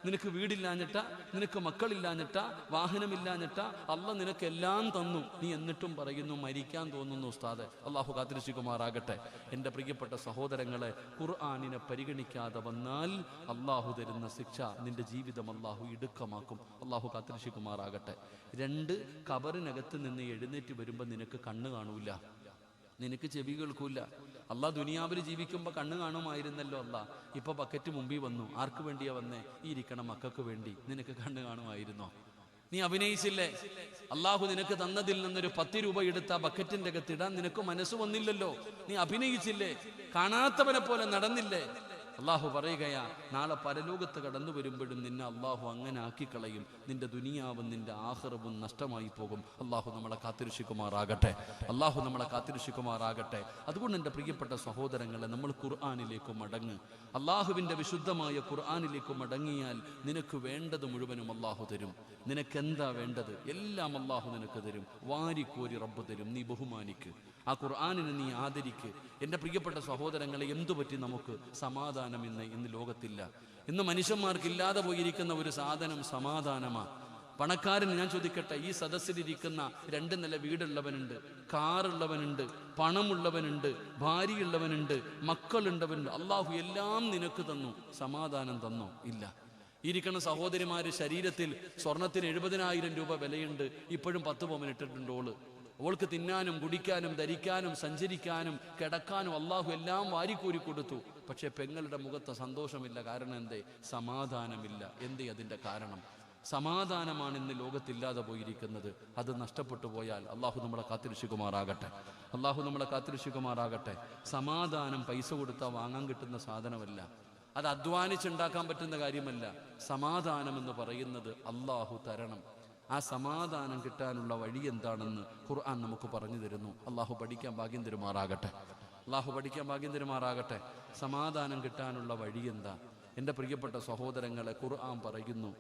നിനക്ക് വീടില്ലാഞ്ഞിട്ട, നിനക്ക് മക്കളില്ലാഞ്ഞിട്ട, വാഹനമില്ലാഞ്ഞിട്ട, അല്ലാഹു നിനക്ക് എല്ലാം തന്നു. നീ എന്നിട്ടും പറയുന്നു മരിക്കാൻ തോന്നുന്നു ഉസ്താദെ. അല്ലാഹു കാത്തുരക്ഷിക്കുമാറാകട്ടെ. എൻ്റെ പ്രിയപ്പെട്ട സഹോദരങ്ങളെ, ഖുർആനിനെ പരിഗണിക്കാതെ വന്നാൽ അല്ലാഹു തരുന്ന ശിക്ഷ, നിന്റെ ജീവിതം അല്ലാഹു ഇടുക്കമാക്കും. അല്ലാഹു കാത്തുരക്ഷിക്കുമാറാകട്ടെ. 2, ഖബറിനകത്ത് നിന്ന് എഴുന്നേറ്റ് വരുമ്പോൾ നിനക്ക് കണ്ണ് കാണൂല, നിനക്ക് ചെവി കേൾക്കൂല. അല്ലാഹ് ദുനിയാവിൽ ജീവിക്കുമ്പോൾ കണ്ണ് കാണുമായിരുന്നല്ലോ. അല്ലാഹ് ഇപ്പൊ ബക്കറ്റ് മുമ്പിൽ വന്നു. ആർക്ക് വേണ്ടിയാ വന്നേ? ഈ ഇരിക്കണ മക്കൾക്ക് വേണ്ടി. നിനക്ക് കണ്ണ് കാണുമായിരുന്നോ? നീ അഭിനയിച്ചില്ലേ? അല്ലാഹു നിനക്ക് തന്നതിൽ നിന്നൊരു 10 രൂപ എടുത്ത ബക്കറ്റിന്റെ അകത്തിടാൻ നിനക്ക് മനസ്സ് വന്നില്ലല്ലോ. നീ അഭിനയിച്ചില്ലേ? കാണാത്തവനെ പോലെ നടന്നില്ലേ? അല്ലാഹു പറയുകയാ, നാളെ പരലോകത്ത് കടന്നു വരുമ്പോഴും നിന്നെ അല്ലാഹു അങ്ങനെ ആക്കിക്കളയും. നിന്റെ ദുനിയാവും നിന്റെ ആഖിറവും നഷ്ടമായി പോകും. അല്ലാഹു നമ്മളെ കാത്തുരക്ഷിക്കുമാറാകട്ടെ. അല്ലാഹു നമ്മളെ കാത്തുരക്ഷിക്കുമാറാകട്ടെ. അതുകൊണ്ട് എൻ്റെ പ്രിയപ്പെട്ട സഹോദരങ്ങളെ, നമ്മൾ ഖുർആനിലേക്ക് മടങ്ങ്. അല്ലാഹുവിൻ്റെ വിശുദ്ധമായ ഖുർആനിലേക്ക് മടങ്ങിയാൽ നിനക്ക് വേണ്ടത് മുഴുവനും അല്ലാഹു തരും. നിനക്കെന്താ വേണ്ടത്? എല്ലാം അല്ലാഹു നിനക്ക് തരും. വാരിക്കോരി റബ്ബ് തരും. നീ ബഹുമാനിക്ക്, ആ ഖുർആനിനെ നീ ആദരിക്ക്. എൻ്റെ പ്രിയപ്പെട്ട സഹോദരങ്ങളെ, എന്തുപറ്റി നമുക്ക് സമാധാനം ഇന്ന് ലോകത്തില്ല? ഇന്ന് മനുഷ്യന്മാർക്കില്ലാതെ പോയിരിക്കുന്ന ഒരു സാധനം സമാധാനമാണ്. പണക്കാരൻ, ഞാൻ ചോദിക്കട്ടെ, ഈ സദസ്സിലിരിക്കുന്ന 2 നില വീടുള്ളവനുണ്ട്, കാറുള്ളവനുണ്ട്, പണമുള്ളവനുണ്ട്, ഭാര്യയുള്ളവനുണ്ട്, മക്കളുണ്ടവനുണ്ട്. അല്ലാഹു എല്ലാം നിനക്ക് തന്നു. സമാധാനം തന്നോ? ഇല്ല. ഇരിക്കുന്ന സഹോദരിമാര് ശരീരത്തിൽ സ്വർണത്തിന് 70,000 രൂപ വിലയുണ്ട്, ഇപ്പോഴും 10 പവൻ ഇട്ടിട്ടുണ്ട്. ഓൾക്ക് തിന്നാനും കുടിക്കാനും ധരിക്കാനും സഞ്ചരിക്കാനും കിടക്കാനും അല്ലാഹു എല്ലാം വാരിക്കോരി കൊടുത്തു. പക്ഷെ പെങ്ങളുടെ മുഖത്ത് സന്തോഷമില്ല. കാരണം എന്തേ? സമാധാനമില്ല. എന്തേ അതിൻ്റെ കാരണം? സമാധാനമാണ് ഇന്ന് ലോകത്തില്ലാതെ പോയിരിക്കുന്നത്. അത് നഷ്ടപ്പെട്ടു പോയാൽ അല്ലാഹു നമ്മളെ കാത്തുരക്ഷിക്കുമാറാകട്ടെ. അല്ലാഹു നമ്മളെ കാത്തുരക്ഷിക്കുമാറാകട്ടെ. സമാധാനം പൈസ കൊടുത്താൽ വാങ്ങാൻ കിട്ടുന്ന സാധനമല്ല, അത് അധ്വാനിച്ചുണ്ടാക്കാൻ പറ്റുന്ന കാര്യമല്ല. സമാധാനം എന്ന് പറയുന്നത് അല്ലാഹു തരണം. ആ സമാധാനം കിട്ടാനുള്ള വഴി എന്താണെന്ന് ഖുർആൻ നമുക്ക് പറഞ്ഞു തരുന്നു. അല്ലാഹു പഠിക്കാൻ ഭാഗ്യം തരുമാറാകട്ടെ. അല്ലാഹു പഠിക്കാൻ ഭാഗ്യം തരുമാറാകട്ടെ. സമാധാനം കിട്ടാനുള്ള വഴി എന്താ? എൻ്റെ പ്രിയപ്പെട്ട സഹോദരങ്ങളെ, ഖുർആൻ പറയുന്നു,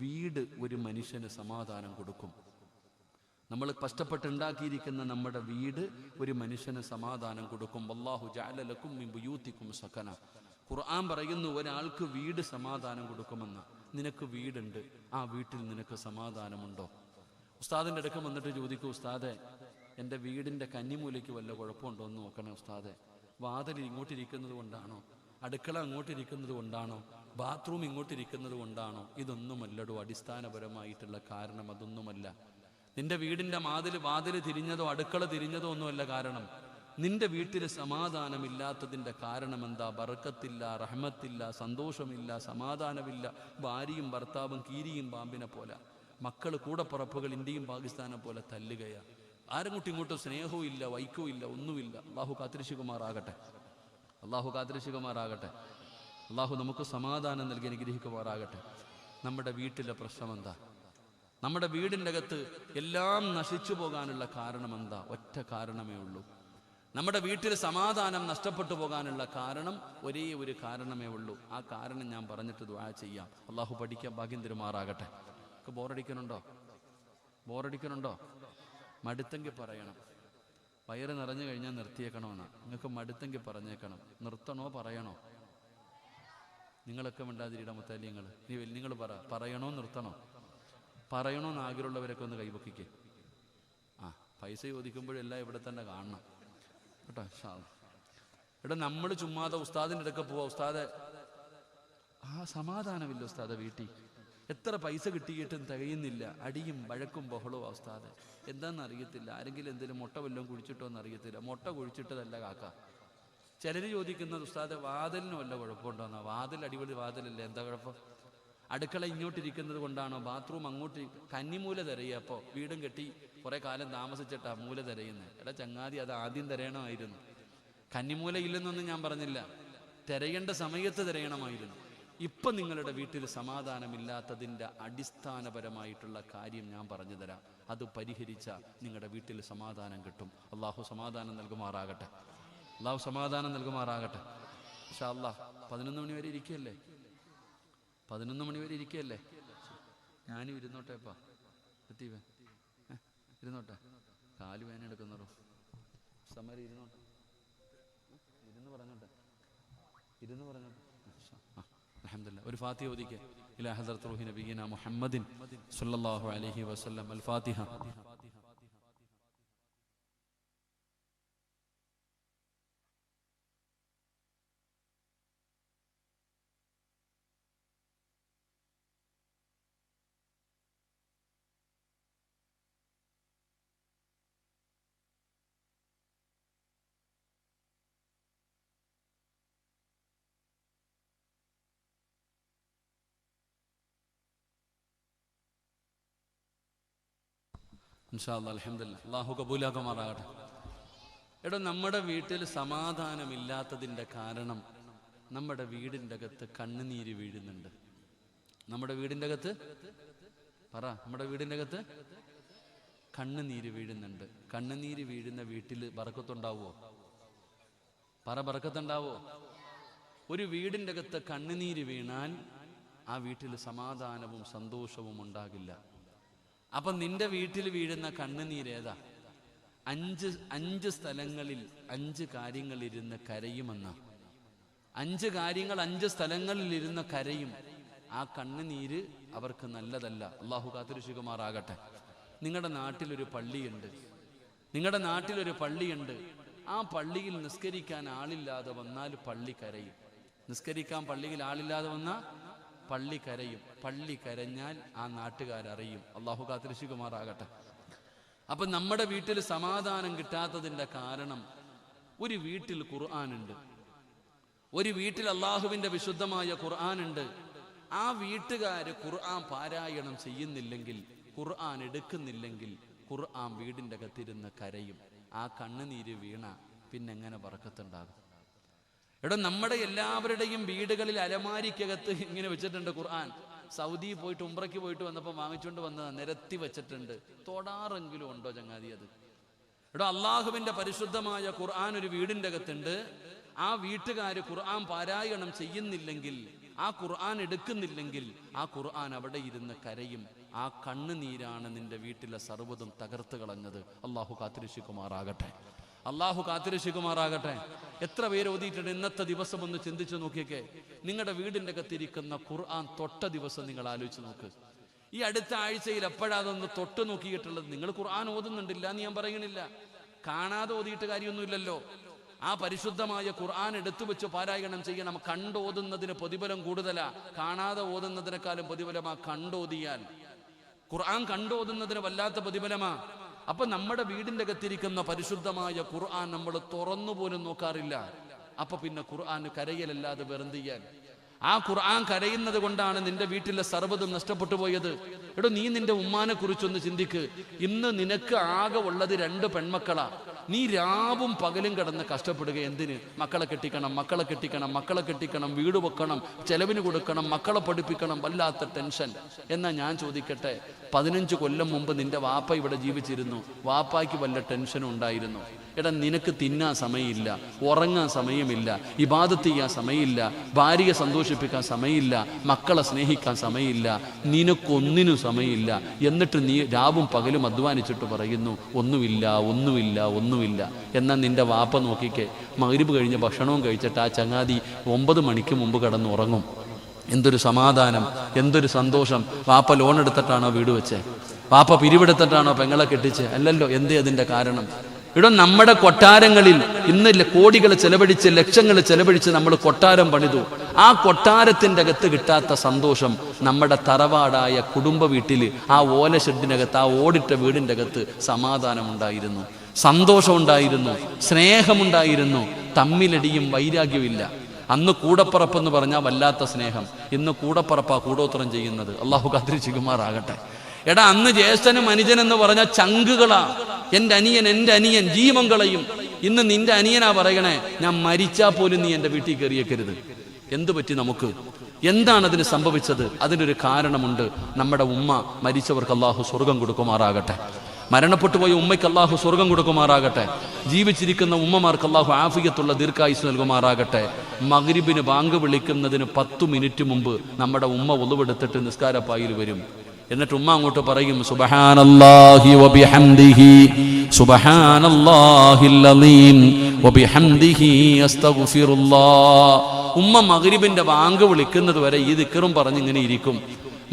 വീട് ഒരു മനുഷ്യന് സമാധാനം കൊടുക്കും. നമ്മൾ കഷ്ടപ്പെട്ടുണ്ടാക്കിയിരിക്കുന്ന നമ്മുടെ വീട് ഒരു മനുഷ്യന് സമാധാനം കൊടുക്കും. വല്ലാഹു ജഅല ലക്കും മിൻ ബുയൂതികും സകന. ഖുർആൻ പറയുന്നു, ഒരാൾക്ക് വീട് സമാധാനം കൊടുക്കുമെന്ന്. നിനക്ക് വീടുണ്ട്, ആ വീട്ടിൽ നിനക്ക് സമാധാനമുണ്ടോ? ഉസ്താദിൻ്റെ അടുക്കം വന്നിട്ട് ചോദിക്കും, ഉസ്താദെ, എൻ്റെ വീടിൻ്റെ കന്നിമൂലയ്ക്ക് വല്ല കുഴപ്പമുണ്ടോ എന്ന് നോക്കണേ ഉസ്താദെ. വാതിൽ ഇങ്ങോട്ടിരിക്കുന്നത് കൊണ്ടാണോ? അടുക്കള അങ്ങോട്ടിരിക്കുന്നത് കൊണ്ടാണോ? ബാത്റൂം ഇങ്ങോട്ടിരിക്കുന്നത് കൊണ്ടാണോ? ഇതൊന്നുമല്ലടോ അടിസ്ഥാനപരമായിട്ടുള്ള കാരണം. അതൊന്നുമല്ല. നിന്റെ വീടിൻ്റെ വാതിൽ തിരിഞ്ഞതോ അടുക്കള തിരിഞ്ഞതോ ഒന്നുമല്ല കാരണം. നിന്റെ വീട്ടിൽ സമാധാനമില്ലാത്തതിൻ്റെ കാരണം എന്താ? ബർക്കത്തില്ല, റഹ്മത്തില്ല, സന്തോഷമില്ല, സമാധാനമില്ല. ഭാര്യയും ഭർത്താവും കീരിയും പാമ്പിനെ പോലെ, മക്കൾ കൂടപ്പുറപ്പുകൾ ഇന്ത്യയും പാകിസ്ഥാനെ പോലെ തല്ലുകയാണ്. ആരെങ്ങോട്ടും ഇങ്ങോട്ടും സ്നേഹവും ഇല്ല, വൈക്കവും ഇല്ല, ഒന്നുമില്ല. അല്ലാഹു കാത്തുരക്ഷിക്കുമാറാകട്ടെ. അല്ലാഹു കാത്തുരക്ഷിക്കുമാറാകട്ടെ. അല്ലാഹു നമുക്ക് സമാധാനം നൽകി അനുഗ്രഹിക്കുമാറാകട്ടെ. നമ്മുടെ വീട്ടിലെ പ്രശ്നം എന്താ? നമ്മുടെ വീടിൻ്റെ അകത്ത് എല്ലാം നശിച്ചു പോകാനുള്ള കാരണം എന്താ? ഒറ്റ കാരണമേ ഉള്ളൂ. നമ്മുടെ വീട്ടിൽ സമാധാനം നഷ്ടപ്പെട്ടു പോകാനുള്ള കാരണം ഒരേ ഒരു കാരണമേ ഉള്ളൂ. ആ കാരണം ഞാൻ പറഞ്ഞിട്ട് ദുആ ചെയ്യാം. അള്ളാഹു പഠിക്കാൻ ഭാഗ്യം തരുമാറാകട്ടെ. ബോറടിക്കണുണ്ടോ? മടുത്തെങ്കിൽ പറയണം. വയറ് നിറഞ്ഞു കഴിഞ്ഞാൽ നിർത്തിയേക്കണമെന്നാ. നിങ്ങൾക്ക് മടുത്തെങ്കിൽ പറഞ്ഞേക്കണം. നിർത്തണോ പറയണോ? നിങ്ങളൊക്കെ മിണ്ടാതിരിയുടെ മുത്തല്യങ്ങൾ. നിങ്ങൾ പറയണോ നിർത്തണോ? പറയണോന്ന് ആഗ്രഹമുള്ളവരൊക്കെ ഒന്ന് കൈപൊക്കിക്കേ. പൈസ ചോദിക്കുമ്പോഴെല്ലാം ഇവിടെ തന്നെ കാണണം കേട്ടോ. ഇവിടെ നമ്മൾ ചുമ്മാതെ ഉസ്താദിൻ്റെ അടുക്ക പോവാ. ഉസ്താദെ സമാധാനമില്ല ഉസ്താദെ. വീട്ടിൽ എത്ര പൈസ കിട്ടിയിട്ടും തികയുന്നില്ല. അടിയും വഴക്കും ബഹളവും ഉസ്താദെ. എന്താണെന്ന് അറിയത്തില്ല. ആരെങ്കിലും എന്തെങ്കിലും മുട്ട വല്ലതും കുഴിച്ചിട്ടോ എന്ന് അറിയത്തില്ല. മുട്ട കുഴിച്ചിട്ടതല്ല കാക്ക. ചിലർ ചോദിക്കുന്നത് ഉസ്താദെ വാതിലിന് വല്ല കുഴപ്പമുണ്ടോന്നാ. വാതിൽ അടിപൊളി വാതിലല്ലേ, എന്താ കുഴപ്പം? അടുക്കള ഇങ്ങോട്ടിരിക്കുന്നത് കൊണ്ടാണോ? ബാത്റൂം അങ്ങോട്ട് കന്നിമൂല തിരയുക. അപ്പോൾ വീടും കെട്ടി കുറേ കാലം താമസിച്ചിട്ടാ മൂല തിരയുന്നത്. എടാ ചങ്ങാതി, അത് ആദ്യം തിരയണമായിരുന്നു. കന്നിമൂല ഇല്ലെന്നൊന്നും ഞാൻ പറഞ്ഞില്ല. തിരയേണ്ട സമയത്ത് തിരയണമായിരുന്നു. ഇപ്പം നിങ്ങളുടെ വീട്ടിൽ സമാധാനമില്ലാത്തതിൻ്റെ അടിസ്ഥാനപരമായിട്ടുള്ള കാര്യം ഞാൻ പറഞ്ഞു തരാം. അത് പരിഹരിച്ചാൽ നിങ്ങളുടെ വീട്ടിൽ സമാധാനം കിട്ടും. അള്ളാഹു സമാധാനം നൽകുമാറാകട്ടെ. ഇൻഷാ അല്ലാഹ് 11 മണി വരെ ഇരിക്കുകയല്ലേ? 11 മണി വരെ ഇരിക്കുകയല്ലേ? ഞാനും ഇരുന്നോട്ടെപ്പാ. എത്തിവേ ഇരുന്നോട്ടെ. കാല് വേന എടുക്കുന്നോ? സമരം ഇരുന്നോട്ടെ. ഇരുന്ന് പറഞ്ഞോട്ടെ. അൽഹംദുലില്ലാഹ്. ഒരു ഫാത്തിഹ ഓതിക്കേ. ഇലാ ഹദറത്ത് റൂഹി നബിയിനാ മുഹമ്മദിൻ സ്വല്ലല്ലാഹു അലൈഹി വസല്ലം. അൽ ഫാത്തിഹ. ഇൻഷാ അല്ലാഹ്. അൽഹംദുലില്ലാഹ്. അല്ലാഹു കബൂലാക്കുമാറാകട്ടെ. എടോ, നമ്മുടെ വീട്ടിൽ സമാധാനമില്ലാത്തതിൻ്റെ കാരണം നമ്മുടെ വീടിൻ്റെ അകത്ത് കണ്ണുനീര് വീഴുന്നുണ്ട്. നമ്മുടെ വീടിൻ്റെ അകത്ത് കണ്ണുനീര് വീഴുന്നുണ്ട്. കണ്ണുനീര് വീഴുന്ന വീട്ടിൽ ബറക്കത്തുണ്ടാവോ? ബറക്കത്തുണ്ടാവോ? ഒരു വീടിൻ്റെ അകത്ത് കണ്ണുനീര് വീണാൽ ആ വീട്ടിൽ സമാധാനവും സന്തോഷവും ഉണ്ടാകില്ല. അപ്പൊ നിന്റെ വീട്ടിൽ വീഴുന്ന കണ്ണുനീരേതാ? 5 സ്ഥലങ്ങളിൽ 5 കാര്യങ്ങൾ ഇരുന്ന് കരയുമെന്ന. 5 കാര്യങ്ങൾ 5 സ്ഥലങ്ങളിൽ ഇരുന്ന് കരയും. ആ കണ്ണുനീര് അവർക്ക് നല്ലതല്ല. അള്ളാഹു കാത്തുരക്ഷിക്കുമാറാകട്ടെ. നിങ്ങളുടെ നാട്ടിലൊരു പള്ളിയുണ്ട്. ആ പള്ളിയിൽ നിസ്കരിക്കാൻ ആളില്ലാതെ വന്നാൽ പള്ളി കരയും. പള്ളിയിൽ ആളില്ലാതെ വന്നാൽ പള്ളി കരയും. പള്ളി കരഞ്ഞാൽ ആ നാട്ടുകാരറിയും. അള്ളാഹു കാത്തുരക്ഷിക്കുമാറാകട്ടെ. അപ്പൊ നമ്മുടെ വീട്ടിൽ സമാധാനം കിട്ടാത്തതിൻ്റെ കാരണം, ഒരു വീട്ടിൽ ഖുർആനുണ്ട്, ഒരു വീട്ടിൽ അള്ളാഹുവിന്റെ വിശുദ്ധമായ ഖുർആനുണ്ട്. ആ വീട്ടുകാര് ഖുർആൻ പാരായണം ചെയ്യുന്നില്ലെങ്കിൽ, ഖുർആൻ എടുക്കുന്നില്ലെങ്കിൽ, ഖുർആൻ വീടിൻ്റെ അകത്തിരുന്ന് കരയും. ആ കണ്ണുനീര് വീണ പിന്നെങ്ങനെ ബറക്കത്തുണ്ടാകും? എടാ, നമ്മുടെ എല്ലാവരുടെയും വീടുകളിൽ അലമാരിക്കകത്ത് ഇങ്ങനെ വെച്ചിട്ടുണ്ട് ഖുർആൻ. സൗദി പോയിട്ട് ഉംറയ്ക്ക് പോയിട്ട് വന്നപ്പോൾ വാങ്ങിച്ചുകൊണ്ട് വന്നത് നിരത്തി വെച്ചിട്ടുണ്ട്. തൊടാറെങ്കിലും ഉണ്ടോ ചങ്ങാതി അത്? എടാ, അള്ളാഹുവിന്റെ പരിശുദ്ധമായ ഖുർആൻ ഒരു വീടിൻ്റെ അകത്തുണ്ട്. ആ വീട്ടുകാര് ഖുർആൻ പാരായണം ചെയ്യുന്നില്ലെങ്കിൽ, ആ ഖുർആൻ എടുക്കുന്നില്ലെങ്കിൽ, ആ ഖുർആൻ അവിടെ ഇരുന്ന് കരയും. ആ കണ്ണുനീരാണ് നിന്റെ വീട്ടിലെ സർവ്വതും തകർത്ത് കളഞ്ഞത്. അള്ളാഹു കാത്തുരക്ഷിക്കുമാറാകട്ടെ. എത്ര പേര് ഓതിയിട്ടുണ്ട് ഇന്നത്തെ ദിവസം? ഒന്ന് ചിന്തിച്ചു നോക്കിയൊക്കെ. നിങ്ങളുടെ വീടിൻ്റെ അകത്തിരിക്കുന്ന ഖുർആൻ തൊട്ട ദിവസം നിങ്ങൾ ആലോചിച്ച് നോക്ക്. ഈ അടുത്ത ആഴ്ചയിൽ എപ്പോഴാതൊന്ന് തൊട്ട് നോക്കിയിട്ടുള്ളത്? നിങ്ങൾ ഖുർആൻ ഓതുന്നുണ്ടില്ല എന്ന് ഞാൻ പറയണില്ല. കാണാതെ ഓതിയിട്ട് കാര്യമൊന്നുമില്ലല്ലോ. ആ പരിശുദ്ധമായ ഖുർആൻ എടുത്തു വെച്ച് പാരായണം ചെയ്യണം. കണ്ടോതുന്നതിന് പ്രതിഫലം കൂടുതലാ. കാണാതെ ഓതുന്നതിനേക്കാളും പ്രതിഫലമാ കണ്ടോതിയാൽ. ഖുർആൻ കണ്ടോതുന്നതിന് വല്ലാത്ത പ്രതിഫലമാ. അപ്പൊ നമ്മുടെ വീടിൻ്റെ അകത്തിരിക്കുന്ന പരിശുദ്ധമായ ഖുർആൻ നമ്മൾ തുറന്നുപോലും നോക്കാറില്ല. അപ്പൊ പിന്നെ ഖുർആൻ കരയലല്ലാതെ വെറുതെ ചെയ്യാൻ. ആ ഖുർആൻ കരയുന്നത് കൊണ്ടാണ് നിന്റെ വീട്ടിലെ സർവ്വതും നഷ്ടപ്പെട്ടു പോയത്. എടോ, നീ നിന്റെ ഉമ്മാനെ കുറിച്ചൊന്ന് ചിന്തിക്ക്. ഇന്ന് നിനക്ക് ആകെ ഉള്ളത് 2 പെൺമക്കളാ. നീ രാവും പകലും കിടന്ന് കഷ്ടപ്പെടുക എന്തിന്? മക്കളെ കെട്ടിക്കണം, വീട് വെക്കണം, ചെലവിന് കൊടുക്കണം, മക്കളെ പഠിപ്പിക്കണം, വല്ലാത്ത ടെൻഷൻ. എന്നാ ഞാൻ ചോദിക്കട്ടെ, 15 കൊല്ലം മുമ്പ് നിന്റെ വാപ്പ ഇവിടെ ജീവിച്ചിരുന്നു, വാപ്പായ്ക്ക് വല്ല ടെൻഷനും ഉണ്ടായിരുന്നു? എടാ, നിനക്ക് തിന്നാൻ സമയമില്ല, ഉറങ്ങാൻ സമയമില്ല, ഇബാദത്ത് ചെയ്യാൻ സമയമില്ല, ഭാര്യയെ സന്തോഷിപ്പിക്കാൻ സമയമില്ല, മക്കളെ സ്നേഹിക്കാൻ സമയമില്ല, നിനക്കൊന്നിനും സമയമില്ല. എന്നിട്ട് നീ രാവും പകലും അധ്വാനിച്ചിട്ട് പറയുന്നു ഒന്നുമില്ല. എന്നാൽ നിന്റെ വാപ്പ നോക്കിക്കേ, മഗ്രിബ് കഴിഞ്ഞ് ഭക്ഷണവും കഴിച്ചിട്ട് ആ ചങ്ങാതി 9 മണിക്ക് മുമ്പ് കിടന്ന് ഉറങ്ങും. എന്തൊരു സമാധാനം, എന്തൊരു സന്തോഷം. വാപ്പ ലോൺ എടുത്തിട്ടാണോ വീട് വെച്ചേ? വാപ്പ പിരിവെടുത്തിട്ടാണോ പെങ്ങളെ കെട്ടിച്ച്? അല്ലല്ലോ. എന്തേ അതിൻ്റെ കാരണം? ഇവിടെ നമ്മുടെ കൊട്ടാരങ്ങളിൽ ഇന്ന് കോടികൾ ചെലവഴിച്ച്, ലക്ഷങ്ങൾ ചെലവഴിച്ച് നമ്മൾ കൊട്ടാരം പണിതു. ആ കൊട്ടാരത്തിൻ്റെ അകത്ത് കിട്ടാത്ത സന്തോഷം നമ്മുടെ തറവാടായ കുടുംബ വീട്ടിൽ, ആ ഓല ഷെഡിനകത്ത്, ആ ഓടിട്ട വീടിൻ്റെ അകത്ത് സമാധാനമുണ്ടായിരുന്നു, സന്തോഷമുണ്ടായിരുന്നു, സ്നേഹമുണ്ടായിരുന്നു, തമ്മിലടിയും വൈരാഗ്യവും ഇല്ല. അന്ന് കൂടപ്പറപ്പെന്ന് പറഞ്ഞാൽ വല്ലാത്ത സ്നേഹം, ഇന്ന് കൂടപ്പറപ്പാ കൂടോത്രം ചെയ്യുന്നത്. അള്ളാഹു കാത്തിരിക്കുമാറാകട്ടെ. എടാ, അന്ന് ജ്യേഷ്ഠനും അനുജനെന്ന് പറഞ്ഞാൽ ചങ്കുകളാ. എൻ്റെ അനിയൻ ജീവൻ കളയും. ഇന്ന് നിന്റെ അനിയനാ പറയണേ, ഞാൻ മരിച്ചാൽ പോലും നീ എൻ്റെ വീട്ടിൽ കയറിയേക്കരുത്. എന്തു പറ്റി നമുക്ക്? എന്താണ് അതിന് സംഭവിച്ചത്? അതിനൊരു കാരണമുണ്ട്. നമ്മുടെ ഉമ്മ മരിച്ചവർക്ക് അള്ളാഹു സ്വർഗം കൊടുക്കുമാറാകട്ടെ. മരണപ്പെട്ടു പോയ ഉമ്മയ്ക്ക് അള്ളാഹു സ്വർഗം കൊടുക്കുമാറാകട്ടെ. ജീവിച്ചിരിക്കുന്ന ഉമ്മമാർക്ക് അള്ളാഹു ആഫിയത്തുള്ള ദീർഘായുസ് നൽകുമാറാകട്ടെ. മഗ്രിബിന് ബാങ്ക് വിളിക്കുന്നതിന് 10 മിനിറ്റ് മുമ്പ് നമ്മുടെ ഉമ്മ ഒളുവെടുത്തിട്ട് നിസ്കാരപ്പായിൽ വരും. എന്നിട്ട് ഉമ്മ അങ്ങോട്ട് പറയും, സുബ്ഹാനല്ലാഹി വബിഹംദിഹി സുബ്ഹാനല്ലാഹിൽ അലീം വബിഹംദിഹി അസ്തഗ്ഫിറുല്ലാഹ്. ഉമ്മ മഗ്രിബിന്റെ ബാങ്ക് വിളിക്കുന്നത് വരെ ഈ ദിക്റും പറഞ്ഞിങ്ങനെ ഇരിക്കും.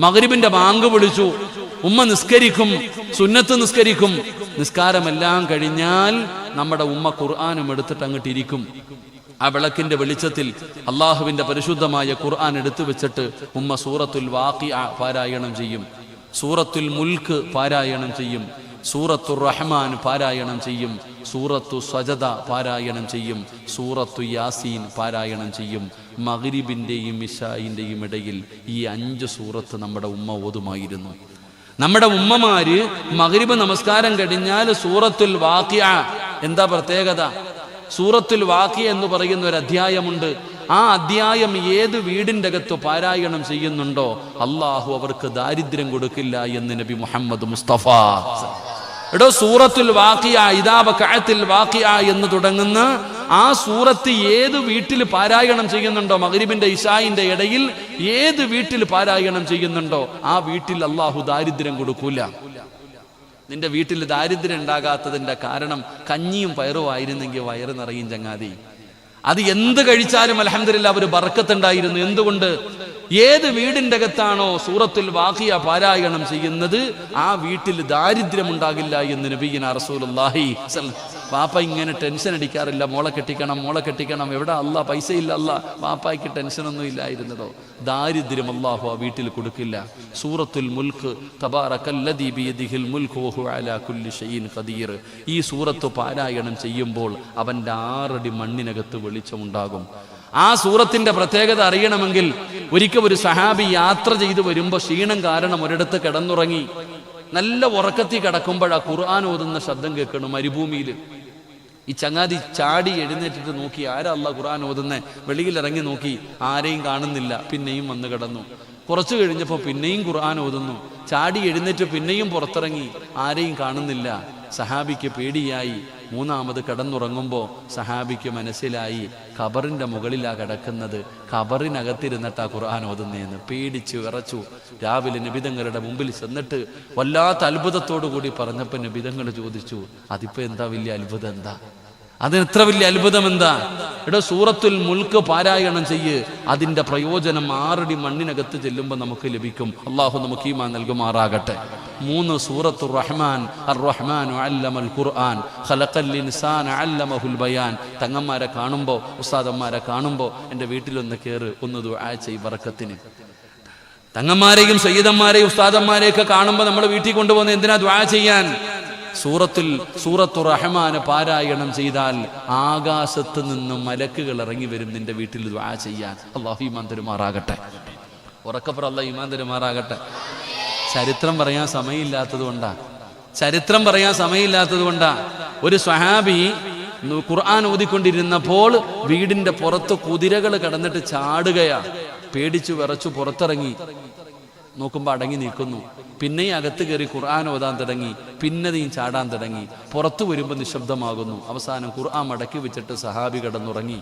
മഗ്രിബിന്റെ ബാങ്ക് വിളിച്ചു, ഉമ്മ നിസ്കരിക്കും, സുന്നത്ത് നിസ്കരിക്കും. നിസ്കാരമെല്ലാം കഴിഞ്ഞാൽ നമ്മുടെ ഉമ്മ ഖുർആനും എടുത്തിട്ട് അങ്ങോട്ട് ഇരിക്കും. ആ വിളക്കിന്റെ വെളിച്ചത്തിൽ അള്ളാഹുവിന്റെ പരിശുദ്ധമായ ഖുർആൻ എടുത്തു വെച്ചിട്ട് ഉമ്മ സൂറത്തുൽ വാഖിഅ പാരായണം ചെയ്യും, സൂറത്തുൽ മുൽക്ക് പാരായണം ചെയ്യും, സൂറത്തുർ റഹ്മാൻ പാരായണം ചെയ്യും, സൂറത്തു സജദ പാരായണം ചെയ്യും, സൂറത്തു യാസീൻ പാരായണം ചെയ്യും. മഗ്രിബിന്റെയും ഇശാഇന്റെയും ഇടയിൽ ഈ 5 സൂറത്ത് നമ്മുടെ ഉമ്മ ഓതുമായിരുന്നു. നമ്മുടെ ഉമ്മമാര് മഗ്രിബ് നമസ്കാരം കഴിഞ്ഞാൽ സൂറത്തുൽ വാഖിഅ, എന്താ പ്രത്യേകത? സൂറത്തുൽ വാഖിഅ എന്ന് പറയുന്ന ഒരു അധ്യായമുണ്ട്. ആ അധ്യായം ഏത് വീടിൻ്റെ അകത്ത് പാരായണം ചെയ്യുന്നുണ്ടോ അള്ളാഹു അവർക്ക് ദാരിദ്ര്യം കൊടുക്കില്ല എന്ന് നബി മുഹമ്മദ് മുസ്തഫ. എടോ, സൂറത്തുൽ വാഖിഅ, ഇദാ വഖഅത്തിൽ വാഖിഅ എന്ന് തുടങ്ങുന്ന ആ സൂറത്ത് ഏത് വീട്ടിൽ പാരായണം ചെയ്യുന്നുണ്ടോ, മഗ്രിബിന്റെ ഇശാഇന്റെ ഇടയിൽ ഏത് വീട്ടിൽ പാരായണം ചെയ്യുന്നുണ്ടോ ആ വീട്ടിൽ അള്ളാഹു ദാരിദ്ര്യം കൊടുക്കൂല. നിന്റെ വീട്ടിൽ ദാരിദ്ര്യം ഉണ്ടാകാത്തതിന്റെ കാരണം കഞ്ഞിയും പയറും ആയിരുന്നെങ്കിൽ വയറ് നിറയും ചങ്ങാതി. അത് എന്ത് കഴിച്ചാലും അൽഹംദുലില്ലാഹ് ഒരു ബർക്കത്തുണ്ടായിരുന്നു. എന്തുകൊണ്ട്? ഏത് വീടിൻ്റെ അകത്താണോ സൂറത്തുൽ വാഖിഅ പാരായണം ചെയ്യുന്നത് ആ വീട്ടിൽ ദാരിദ്ര്യം ഉണ്ടാകില്ല എന്ന് നബിയിന റസൂലുള്ളാഹി. വാപ്പ ഇങ്ങനെ ടെൻഷൻ അടിക്കാറില്ല, മോളെ കെട്ടിക്കണം, എവിടെ അല്ലാ പൈസയില്ല, അല്ലാ വാപ്പായ്ക്ക് ടെൻഷനൊന്നും ഇല്ലായിരുന്നതോ? ദാരിദ്ര്യം അല്ലാഹു ആ വീട്ടിൽ കൊടുക്കില്ല. സൂറത്തുൽ മുൽക്ക്, തബാറകല്ലദീ ബിയദിഹിൽ മുൽക്ക് വഹുവ അലാ കുല്ലി ഷൈഇൻ ഖദീർ. ഈ സൂറത്ത് പാരായണം ചെയ്യുമ്പോൾ അവൻ്റെ 6 അടി മണ്ണിനകത്ത് വെളിച്ചമുണ്ടാകും. ആ സൂറത്തിന്റെ പ്രത്യേകത അറിയണമെങ്കിൽ ഒരിക്കൽ ഒരു സഹാബി യാത്ര ചെയ്തു വരുമ്പോൾ ക്ഷീണം കാരണം ഒരിടത്ത് കിടന്നുറങ്ങി. നല്ല ഉറക്കത്തിൽ കിടക്കുമ്പോഴാ ഖുർആൻ ഓതുന്ന ശബ്ദം കേൾക്കണം മരുഭൂമിയിൽ. ഈ ചങ്ങാതി ചാടി എഴുന്നേറ്റിട്ട് നോക്കി, ആരാ അല്ലാഹ് ഖുർആൻ ഓതുന്നേ? വെളിയിൽ ഇറങ്ങി നോക്കി, ആരെയും കാണുന്നില്ല. പിന്നെയും വന്ന് കിടന്നു. കുറച്ചു കഴിഞ്ഞപ്പോൾ പിന്നെയും ഖുർആൻ ഓതുന്നു. ചാടി എഴുന്നേറ്റ് പിന്നെയും പുറത്തിറങ്ങി, ആരെയും കാണുന്നില്ല. സഹാബിക്ക് പേടിയായി. 3ാമത് കിടന്നുറങ്ങുമ്പോൾ സഹാബിക്ക് മനസ്സിലായി ഖബറിന്റെ മുകളിലാ കിടക്കുന്നത്, ഖബറിനകത്തിരുന്നിട്ടാ ഖുർആൻ ഓതുന്നതെന്ന്. പേടിച്ചു വിറച്ചു. രാവിലെ നബിതങ്ങളുടെ മുമ്പിൽ ചെന്നിട്ട് വല്ലാത്ത അത്ഭുതത്തോടു കൂടി പറഞ്ഞപ്പോൾ നബിതങ്ങൾ ചോദിച്ചു, അതിപ്പോ എന്താ വലിയ അത്ഭുതം? എന്താ അതിനെത്ര വലിയ അത്ഭുതം? എന്താ? എടോ, സൂറത്തുൽ മുൽക്ക് പാരായണം ചെയ്യ്. അതിന്റെ പ്രയോജനം 6 അടി മണ്ണിനകത്ത് ചെല്ലുമ്പോൾ നമുക്ക് ലഭിക്കും. അള്ളാഹു നമുക്ക് ഈമാൻ നൽകുമാറാകട്ടെ. 3 സൂറത്തുർ റഹ്മാൻ, അർ-റഹ്മാനു അല്ലമൽ ഖുർആൻ, ഖലഖൽ ഇൻസാന അല്ലമഹുൽ ബയാൻ. തങ്ങന്മാരെ കാണുമ്പോൾ, ഉസ്താദന്മാരെ കാണുമ്പോൾ എൻ്റെ വീട്ടിലൊന്ന് കയറ്, ഒന്ന് ദുആ ചെയ്യ് ബറക്കത്തിന്. തങ്ങന്മാരെയും സയ്യിദന്മാരെയും ഉസ്താദന്മാരെയൊക്കെ കാണുമ്പോൾ നമ്മൾ വീട്ടിൽ കൊണ്ടുപോകുന്നത് എന്തിനാ? ദുആ ചെയ്യാൻ. സൂറത്തുർ റഹ്മാൻ പാരായണം ചെയ്താൽ ആകാശത്ത് നിന്നും മലക്കുകൾ ഇറങ്ങി വരും നിന്റെ വീട്ടിൽ ദുആ ചെയ്യാൻ. അല്ലാഹു ഈമാൻ തരുമാറാകട്ടെ. ഉറക്കപ്പുറം അല്ലാഹു ഈമാൻ തരുമാറാകട്ടെ. ചരിത്രം പറയാൻ സമയമില്ലാത്തത് കൊണ്ടാ ഒരു സ്വഹാബി ഖുർആൻ ഓതിക്കൊണ്ടിരുന്നപ്പോൾ വീടിന്റെ പുറത്ത് കുതിരകൾ കടന്നിട്ട് ചാടുകയാ. പേടിച്ചു വിറച്ചു പുറത്തിറങ്ങി നോക്കുമ്പോൾ അടങ്ങി നിൽക്കുന്നു. പിന്നെയും അകത്ത് കയറി ഖുർആൻ ഓതാൻ തുടങ്ങി. പിന്നെയും ചാടാൻ തുടങ്ങി. പുറത്തു വരുമ്പോൾ നിശബ്ദമാകുന്നു. അവസാനം ഖുർആൻ മടക്കി വെച്ചിട്ട് സഹാബി കിടന്നുറങ്ങി.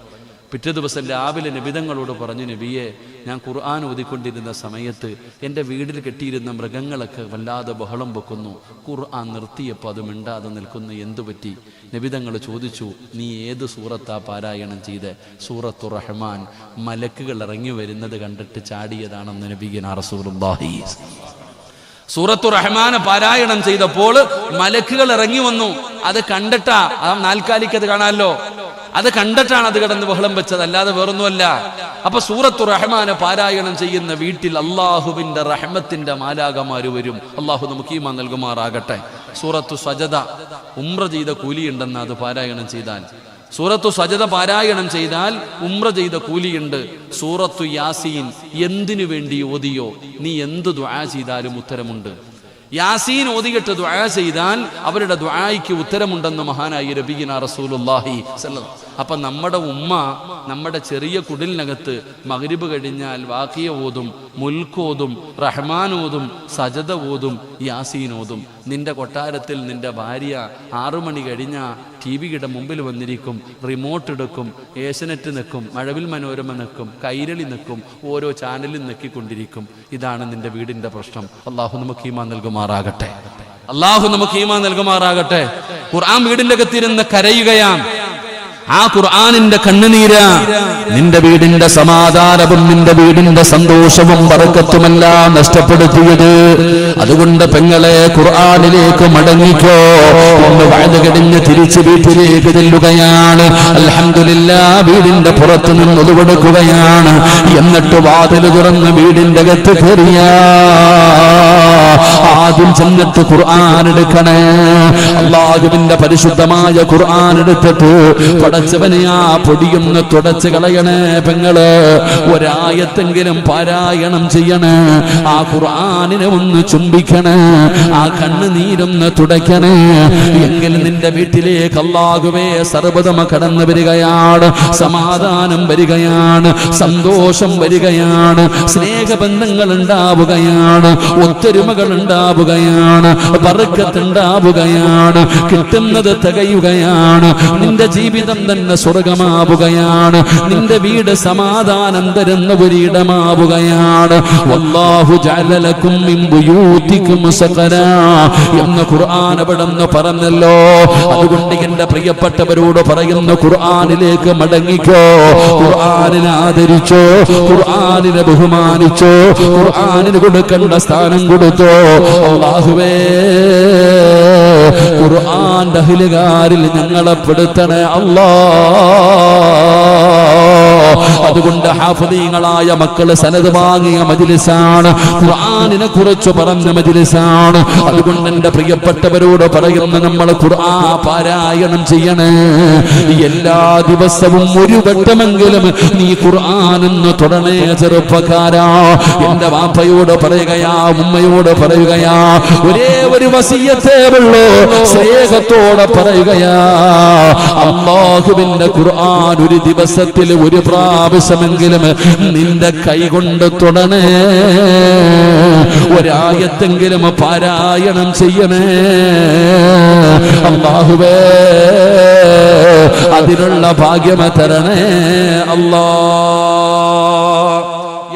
പിറ്റേ ദിവസം രാവിലെ നബിതങ്ങളോട് പറഞ്ഞു, നബിയെ, ഞാൻ ഖുർആൻ ഓതിക്കൊണ്ടിരുന്ന സമയത്ത് എൻ്റെ വീട്ടിൽ കെട്ടിയിരുന്ന മൃഗങ്ങളൊക്കെ വല്ലാതെ ബഹളം വെക്കുന്നു. ഖുർആൻ നിർത്തിയപ്പോൾ അത് മിണ്ടാതെ നിൽക്കുന്നു, എന്തു പറ്റി? നബിതങ്ങൾ ചോദിച്ചു, നീ ഏത് സൂറത്താ പാരായണം ചെയ്ത്? സൂറത്തു റഹ്മാൻ. മലക്കുകൾ ഇറങ്ങി വരുന്നത് കണ്ടിട്ട് ചാടിയതാണെന്ന് നബിയുനാ റസൂലുള്ളാഹി. സൂറത്തു റഹ്മാൻ പാരായണം ചെയ്തപ്പോൾ മലക്കുകൾ ഇറങ്ങി വന്നു. അത് കണ്ടിട്ടാ, ആ നാൽക്കാലിക്കത് കാണാമല്ലോ, അത് കണ്ടിട്ടാണ് അത് കിടന്ന് ബഹളം വെച്ചത്, അല്ലാതെ വേറൊന്നുമല്ല. അപ്പൊ സൂറത്തു റഹ്മാനെ പാരായണം ചെയ്യുന്ന വീട്ടിൽ അള്ളാഹുവിന്റെ റഹ്മത്തിന്റെ മാലാകമാര് വരും. അള്ളാഹു നമുക്ക് ഈമാൻ നൽകുമാറാകട്ടെ. സൂറത്തു സജദ, ഉംറ ചെയ്ത കൂലിയുണ്ടെന്ന് അത് പാരായണം ചെയ്താൽ. സൂറത്തു സജദ പാരായണം ചെയ്താൽ ഉംറ ചെയ്ത കൂലിയുണ്ട്. സൂറത്തു യാസീൻ എന്തിനു വേണ്ടി ഓതിയോ നീ എന്ത് ദുആ ചെയ്താലും ഉത്തരമുണ്ട്. യാസീൻ ഓതിയിട്ട് ദുആ ചെയ്താൽ അവരുടെ ദുആയ്ക്ക് ഉത്തരമുണ്ടെന്ന് മഹാനായ നബിയുനാ റസൂലുള്ളാഹി സ്വല്ലല്ലാഹു. അപ്പൊ നമ്മുടെ ഉമ്മ നമ്മുടെ ചെറിയ കുടിലിനകത്ത് മഗ്രിബ് കഴിഞ്ഞാൽ വാഖിയ ഓതും, മുൽക്ക് ഓതും, റഹ്മാൻ ഓതും, സജദ ഓതും, യാസീൻ ഓതും. നിന്റെ കൊട്ടാരത്തിൽ നിന്റെ ഭാര്യ 6 മണി കഴിഞ്ഞാൽ TV-യുടെ മുമ്പിൽ വന്നിരിക്കും, റിമോട്ട് എടുക്കും, ഏഷ്യനെറ്റ് നിൽക്കും, മഴവിൽ മനോരമ നിൽക്കും, കൈരളി നിൽക്കും, ഓരോ ചാനലും നെക്കിക്കൊണ്ടിരിക്കും. ഇതാണ് നിന്റെ വീടിന്റെ പ്രശ്നം. അള്ളാഹു നമുക്ക് ഈമാൻ നൽകുമാറാകട്ടെ. അള്ളാഹു നമുക്ക് ഈമാൻ നൽകുമാറാകട്ടെ. ഖുർആൻ വീടിന്റെ അകത്തിരുന്ന് കരയുകയാണ്. ആ ഖുർആനിന്റെ കണ്ണുനീരാ നിന്റെ വീടിന്റെ സമാധാനവും നിന്റെ വീടിന്റെ സന്തോഷവും ബറക്കത്തുമെല്ലാം നഷ്ടപ്പെടുത്തിയത്. അതുകൊണ്ട് പെങ്ങളെ, ഖുർആനിലേക്ക് മടങ്ങിക്കോ. ഒന്ന് വഅദ കഴിഞ്ഞ് തിരിച്ച് വീട്ടിലേക്ക് ചെല്ലുകയാണ്. അൽഹംദുലില്ലാഹ്, വീടിന്റെ പുറത്ത് നിന്ന് ഒതുവെടുക്കുകയാണ്. എന്നിട്ട് വാതിൽ തുറന്ന് വീടിന്റെ അകത്ത് കയറിയ ആദ്യം ചെന്നിട്ട് ഖുർആൻ എടുക്കണേ. അല്ലാഹുവിന്റെ പരിശുദ്ധമായ ഖുർആൻ എടുത്തിട്ട് പടച്ചവനെ ആ പൊടിയൊന്ന് തുടച്ച് കളയണേ പെങ്ങള്. ഒരായത്തെങ്കിലും പാരായണം ചെയ്യണേ. ആ ഖുർആനിനെ ഒന്ന് ചുംബിക്കണേ. ആ കണ്ണുനീരൊന്ന് തുടയ്ക്കണേ. എങ്കിൽ നിന്റെ വീട്ടിലേക്ക് അല്ലാഹുവേ സർവ്വതമ കടന്നു വരികയാണ്. സമാധാനം വരികയാണ്, സന്തോഷം വരികയാണ്, സ്നേഹബന്ധങ്ങൾ ഉണ്ടാവുകയാണ്, ഒത്തൊരുമകൾ ഉണ്ടാവുകയാണ്, ബർക്കത്ത് ഉണ്ടാവുകയാണ്, കിട്ടുന്നത് തികയുകയാണ്. നിന്റെ ജീവിതം തന്നെ സ്വർഗമാവുകയാണ്. നിന്റെ വീട് സമാധാനം തരുന്ന ഒരിടമാവുകയാണ്. വല്ലാഹു ജഅല ലക്കും മിൻ ബുയൂതികും സഖറാ എന്ന് ഖുർആൻ അവിടുന്ന് പറഞ്ഞല്ലോ. അതുകൊണ്ട് എന്റെ പ്രിയപ്പെട്ടവരോട് പറയുന്ന, ഖുർആനിലേക്ക് മടങ്ങിക്കോ. ഖുർആനിനെ ആദരിച്ചോ, ഖുർആനിനെ ബഹുമാനിച്ചോ, ഖുർആനിന് കൊടുക്കേണ്ട സ്ഥാനം കൊടുത്തോ. അല്ലാഹുവേ, ഖുർആന്റെ അഹ്ലുകാരിൽ ഞങ്ങളെ പെടുത്തണേ അല്ലാഹ്. അതുകൊണ്ട് ഹാഫിളീങ്ങളായ മക്കള് സനദ് വാങ്ങിയ മജ്ലിസാണ്, ഖുർആനിനെ കുറിച്ച് പറഞ്ഞ മജ്ലിസാണ്. അതുകൊണ്ട് എന്റെ പ്രിയപ്പെട്ടവരോട് പറയുന്ന, നമ്മൾ ഖുർആൻ പാരായണം ചെയ്യണേ. എല്ലാ ദിവസവും ഒരു വട്ടമെങ്കിലും നീ ഖുർആനെന്ന് തൊടണേ ചെറുപ്പക്കാരാ. എന്റെ വാപ്പയോട് പറയുകയാ, ഉമ്മയോട് പറയുകയാ, ഒരേ ഒരു വസിയത്തേ ഉള്ളൂ, സ്നേഹത്തോടെ പറയുകയാ. അല്ലാഹുവിന്റെ ഖുർആൻ ഒരു ദിവസത്തിൽ ഒരു പ്രാവശ്യമെങ്കിലും നിന്റെ കൈ കൊണ്ട് തൊടണേ. ഒരായത്തെങ്കിലും പാരായണം ചെയ്യണേ. അല്ലാഹുവേ, അതിനുള്ള ഭാഗ്യം തരണേ അല്ലാഹ്.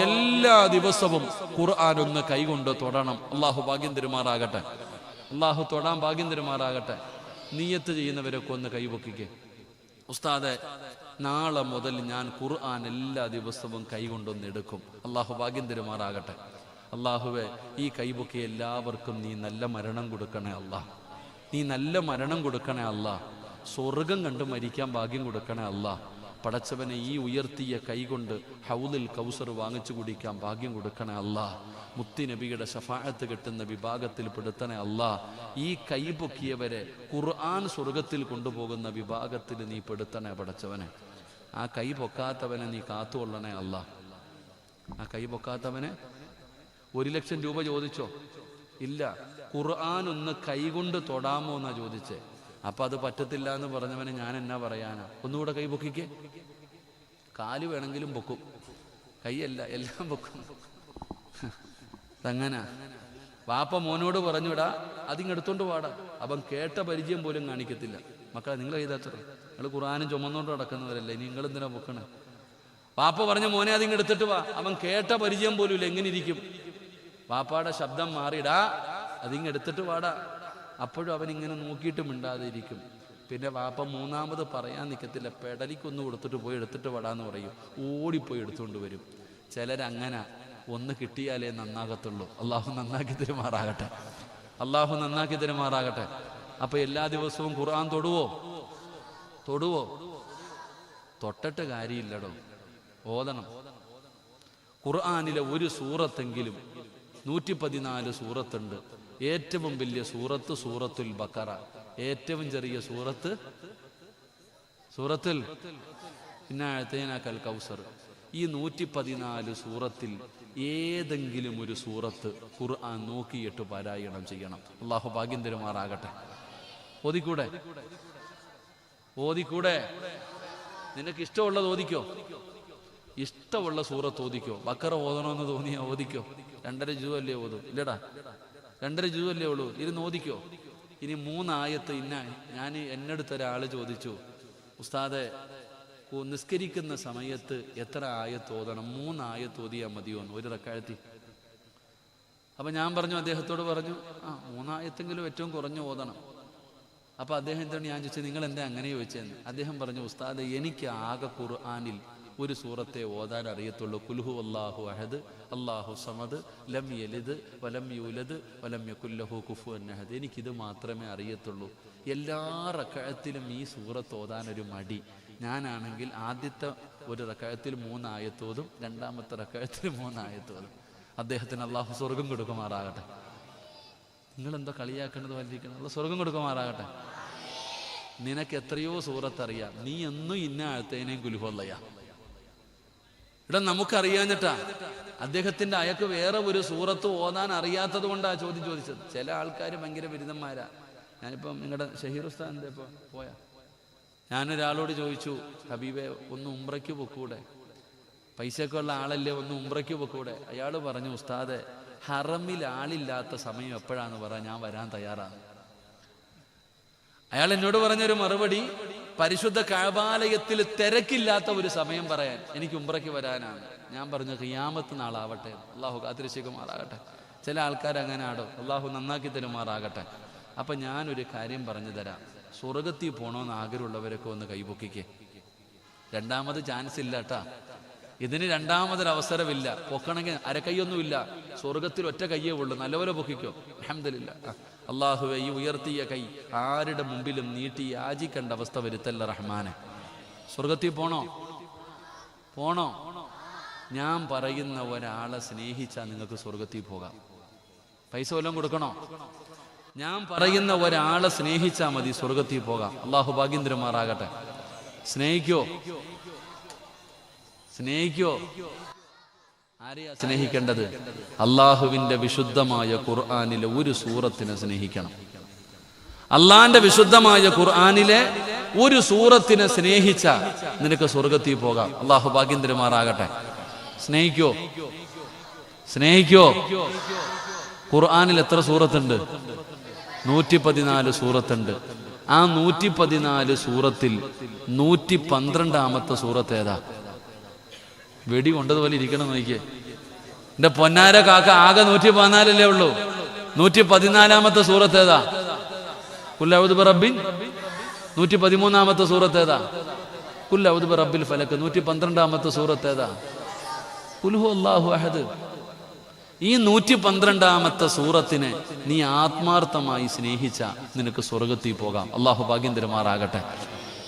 എല്ലാ ദിവസവും ഖുർആൻ ഒന്ന് കൈകൊണ്ട് തൊടണം. അല്ലാഹു ഭാഗ്യം തരുമാറാകട്ടെ. അല്ലാഹു തൊടാൻ ഭാഗ്യം തരുമാറാകട്ടെ. നിയ്യത്ത് ചെയ്യുന്നവരൊക്കെ ഒന്ന് കൈപൊക്കിക്കേ. ഉസ്താദെ, നാളെ മുതൽ ഞാൻ ഖുർആൻ എല്ലാ ദിവസവും കൈകൊണ്ടൊന്ന് എടുക്കും. അല്ലാഹു ഭാഗ്യം തരുമാറാകട്ടെ. അല്ലാഹുവേ, ഈ കൈപൊക്കി എല്ലാവർക്കും നീ നല്ല മരണം കൊടുക്കണേ അല്ലാഹ്. നീ നല്ല മരണം കൊടുക്കണേ അല്ലാഹ്. സ്വർഗം കണ്ട് മരിക്കാൻ ഭാഗ്യം കൊടുക്കണേ അല്ലാഹ്. പടച്ചവനെ, ഈ ഉയർത്തിയ കൈകൊണ്ട് ഹൗദുൽ കൗസർ വാങ്ങിച്ചു കുടിക്കാൻ ഭാഗ്യം കൊടുക്കണേ അല്ലാഹ്. മുത്തി നബിയുടെ ശഫാഅത്ത് കിട്ടുന്ന വിഭാഗത്തിൽ പെടുത്തണേ അല്ലാഹ്. ഈ കൈ പൊക്കിയവരെ ഖുർആൻ സ്വർഗത്തിൽ കൊണ്ടുപോകുന്ന വിഭാഗത്തിൽ നീ പെടുത്തണേ പടച്ചവനെ. ആ കൈ പൊക്കാത്തവനെ നീ കാത്തുകൊള്ളണേ അല്ലാഹ്. ആ കൈ പൊക്കാത്തവനെ 1 ലക്ഷം രൂപ ചോദിച്ചോ? ഇല്ല. ഖുർആൻ ഒന്ന് കൈകൊണ്ട് തൊടാമോ എന്നാ ചോദിച്ചേ. അപ്പം അത് പറ്റത്തില്ല എന്ന് പറഞ്ഞവനെ ഞാൻ എന്നാ പറയാനാ? ഒന്നുകൂടെ കൈ പൊക്കിക്കേ. കാല് വേണമെങ്കിലും പൊക്കും, കൈയല്ല, എല്ലാം പൊക്കും. അങ്ങനെ വാപ്പ മോനോട് പറഞ്ഞുവിടാ, അതിങ്ങെടുത്തോണ്ട് പാടാ. അവൻ കേട്ട പരിചയം പോലും കാണിക്കത്തില്ല. മക്കളെ, നിങ്ങൾ എഴുതാത്തത്, നിങ്ങൾ ഖുർആനും ചുമന്നോണ്ട് നടക്കുന്നവരല്ലേ, ഇനി നിങ്ങൾ എന്തിനാ പൊക്കണേ? വാപ്പ പറഞ്ഞ മോനെ അതിങ്ങെടുത്തിട്ട് വാ. അവൻ കേട്ട പരിചയം പോലും ഇല്ല, എങ്ങനെ ഇരിക്കും? വാപ്പാടെ ശബ്ദം മാറിയിടാ, അതിങ്ങെടുത്തിട്ട് വാടാ. അപ്പോഴും അവൻ ഇങ്ങനെ നോക്കിയിട്ട് മിണ്ടാതെ ഇരിക്കും. പിന്നെ വാപ്പ മൂന്നാമത് പറയാൻ നിൽക്കത്തില്ല, പെടലിക്കൊന്ന് കൊടുത്തിട്ട് പോയി എടുത്തിട്ട് വാടാന്ന് പറയും. ഓടിപ്പോയി എടുത്തുകൊണ്ട് വരും. ചിലരങ്ങനെ ഒന്ന് കിട്ടിയാലേ നന്നാകത്തുള്ളൂ. അള്ളാഹു നന്നാക്കി തരുമാറാകട്ടെ, അള്ളാഹു നന്നാക്കി തരുമാറാകട്ടെ. അപ്പൊ എല്ലാ ദിവസവും ഖുർആൻ തൊടുവോ? തൊട്ടിട്ട് കാര്യമില്ലടോ, ഓതണം. ഖുർആനിലെ ഒരു സൂറത്തെങ്കിലും, 114 സൂറത്തുണ്ട്. ഏറ്റവും വലിയ സൂറത്ത് സൂറത്തുൽ ബഖറ, ഏറ്റവും ചെറിയ സൂറത്തുൽ ഇന്നാഅതൈനാകൽ കൗസർ. ഈ 114 സൂറത്തിൽ ഏതെങ്കിലും ഒരു സൂറത്ത് ഖുർആൻ നോക്കിയിട്ട് പാരായണം ചെയ്യണം. അള്ളാഹു ഭാഗ്യം തരുമാറാകട്ടെ. ഓതിക്കൂടെ? നിനക്ക് ഇഷ്ടമുള്ളത് ഓദിക്കോ, ഇഷ്ടമുള്ള സൂറത്ത് ഓദിക്കോ. ബക്കറ ഓതണമെന്ന് തോന്നിയാ ഓദിക്കോ. 2.5 ജുസ് അല്ലേ ഓതും? ഇല്ലടാ, 2.5 ജുസ് അല്ലേ ഉള്ളൂ, ഇരുന്ന് ഓദിക്കോ. ഇനി 3 ആയത്ത് ഞാൻ എന്നടുത്തൊരാള് ചോദിച്ചു, ഉസ്താദെ നിസ്കരിക്കുന്ന സമയത്ത് എത്ര ആയത്ത് ഓതണം? 3 ആയത്ത് ഓതിയാൽ മതിയോന്ന് ഒരു റക്അത്തിൽ? അപ്പൊ ഞാൻ പറഞ്ഞു, അദ്ദേഹത്തോട് പറഞ്ഞു, 3 ആയത്തെങ്കിലും ഏറ്റവും കുറഞ്ഞ് ഓതണം. അപ്പൊ അദ്ദേഹം എന്താണ്, ഞാൻ ചോദിച്ചത് നിങ്ങൾ എന്താ അങ്ങനെ ചോദിച്ചതെന്ന്. അദ്ദേഹം പറഞ്ഞു, ഉസ്താദ് എനിക്ക് ആകെ ഖുർആനിൽ ഒരു സൂറത്തെ ഓതാൻ അറിയത്തുള്ളൂ. ഖുൽ ഹുവല്ലാഹു അഹദ് അല്ലാഹു സമദ് ലം യലിദ് വലം യൂലദ് വലം യകുൽ ലഹു കുഫുവൻ അഹദ്. എനിക്കിത് മാത്രമേ അറിയത്തുള്ളൂ. എല്ലാ റക്അത്തിലും ഈ സൂറത്ത് ഓതാൻ ഒരു മടി. ഞാനാണെങ്കിൽ ആദ്യത്തെ ഒരു റക്അത്തിൽ 3 ആയത്തോതും, രണ്ടാമത്തെ റക്അത്തിൽ 3 ആയത്തോതും. അദ്ദേഹത്തിന് അള്ളാഹു സ്വർഗം കൊടുക്കുമാറാകട്ടെ. നിങ്ങളെന്തോ കളിയാക്കേണ്ടത് വലിയിരിക്കണം. അള്ളാഹു സ്വർഗം കൊടുക്കുമാറാകട്ടെ. നിനക്ക് എത്രയോ സൂറത്തറിയാം, നീ എന്നും ഇന്ന ആഴത്തേനേയും കുലുഹൊല്ലയാ. ഇവിടെ നമുക്കറിയാഞ്ഞിട്ടാ. അദ്ദേഹത്തിന്റെ അയക്ക് വേറെ ഒരു സൂറത്ത് ഓതാൻ അറിയാത്തത് കൊണ്ടാ ചോദ്യം ചോദിച്ചത്. ചില ആൾക്കാർ ഭയങ്കര ബിരുദന്മാരാ. ഞാനിപ്പം നിങ്ങളുടെ ഷഹീർ ഉസ്താദിന്റെ ഇപ്പൊ പോയാ, ഞാനൊരാളോട് ചോദിച്ചു, ഹബീബെ ഒന്ന് ഉംറയ്ക്ക് പൊക്കൂടെ? പൈസയൊക്കെ ഉള്ള ആളല്ലേ, ഒന്ന് ഉംറയ്ക്ക് പൊക്കൂടെ? അയാൾ പറഞ്ഞു, ഉസ്താദെ ഹറമിൽ ആളില്ലാത്ത സമയം എപ്പോഴാന്ന് പറയാൻ ഞാൻ വരാൻ തയ്യാറാണ്. അയാൾ എന്നോട് പറഞ്ഞൊരു മറുപടി, പരിശുദ്ധ കഅബാലയത്തിൽ തിരക്കില്ലാത്ത ഒരു സമയം പറയാൻ എനിക്ക് ഉംറയ്ക്ക് വരാനാണ്. ഞാൻ പറഞ്ഞു, ഖിയാമത്ത് നാളാവട്ടെ, അള്ളാഹു കാത്തിരക്ഷിക്കുമാറാകട്ടെ. ചില ആൾക്കാർ അങ്ങനെ ആടോ, അള്ളാഹു നന്നാക്കി തരുമാറാകട്ടെ. അപ്പൊ ഞാനൊരു കാര്യം പറഞ്ഞു തരാം. സ്വർഗത്തിൽ പോകണമെന്ന് ആഗ്രഹമുള്ളവരൊക്കെ ഒന്ന് കൈപൊക്കിക്കേ. രണ്ടാമത് ചാൻസ് ഇല്ല കേട്ടാ, ഇതിന് രണ്ടാമതൊരവസരമില്ല. പൊക്കണമെങ്കിൽ അരക്കൈയൊന്നുമില്ല, സ്വർഗത്തിൽ ഒറ്റ കയ്യേ ഉള്ളൂ. നല്ലപോലെ പൊക്കിക്കോ. അൽഹംദുലില്ലാഹ്. അള്ളാഹുവേ, ഈ ഉയർത്തിയ കൈ ആരുടെ മുമ്പിലും നീട്ടി യാചിക്കേണ്ട അവസ്ഥ വരുത്തല്ല റഹ്മാനെ. സ്വർഗത്തിൽ പോണോ? ഞാൻ പറയുന്ന ഒരാളെ സ്നേഹിച്ചാൽ നിങ്ങൾക്ക് സ്വർഗത്തിൽ പോകാം. പൈസ വല്ലതും കൊടുക്കണോ? ഞാൻ പറയുന്ന ഒരാളെ സ്നേഹിച്ചാൽ മതി, സ്വർഗത്തിൽ പോകാം. അള്ളാഹു ഭാഗ്യം തരുമാറാകട്ടെ. സ്നേഹിക്കോ? ആരെയാ സ്നേഹിക്കേണ്ടത്? അള്ളാഹുവിന്റെ വിശുദ്ധമായ ഖുർആനിലെ ഒരു സൂറത്തിനെ സ്നേഹിക്കണം. അള്ളാന്റെ വിശുദ്ധമായ ഖുർആനിലെ ഒരു സൂറത്തിനെ സ്നേഹിച്ച നിനക്ക് സ്വർഗത്തിൽ പോകാം. അള്ളാഹു ഭാഗ്യം തരുമാറാകട്ടെ. സ്നേഹിക്കോ? ഖുർആനിൽ എത്ര സൂറത്തുണ്ട്? 114 സൂറത്തുണ്ട്. ആ 114 സൂറത്തിൽ 112ാമത്തെ സൂറത്ത് ഏതാ? വെടി കൊണ്ടതുപോലെ ഇരിക്കണം നോക്കിയേ. എന്റെ പൊന്നാര കാക്ക, ആകെ 114 ഉള്ളൂ. 114ാമത്തെ സൂറത്ത് ഏതാ? ഖുൽ അഊദു ബിറബ്ബിൻ. 113ാമത്തെ സൂറത്ത് ഏതാ? ഖുൽ അഊദു ബിറബ്ബിൽ ഫലക്. 112ാമത്തെ സൂറത്ത് ഏതാ? ഖുൽ ഹുവല്ലാഹു അഹദ്. ഈ 112ാമത്തെ സൂറത്തിനെ നീ ആത്മാർത്ഥമായി സ്നേഹിച്ച നിനക്ക് സ്വർഗത്തിൽ പോകാം. അള്ളാഹു ഭാഗ്യം തരുമാറാകട്ടെ.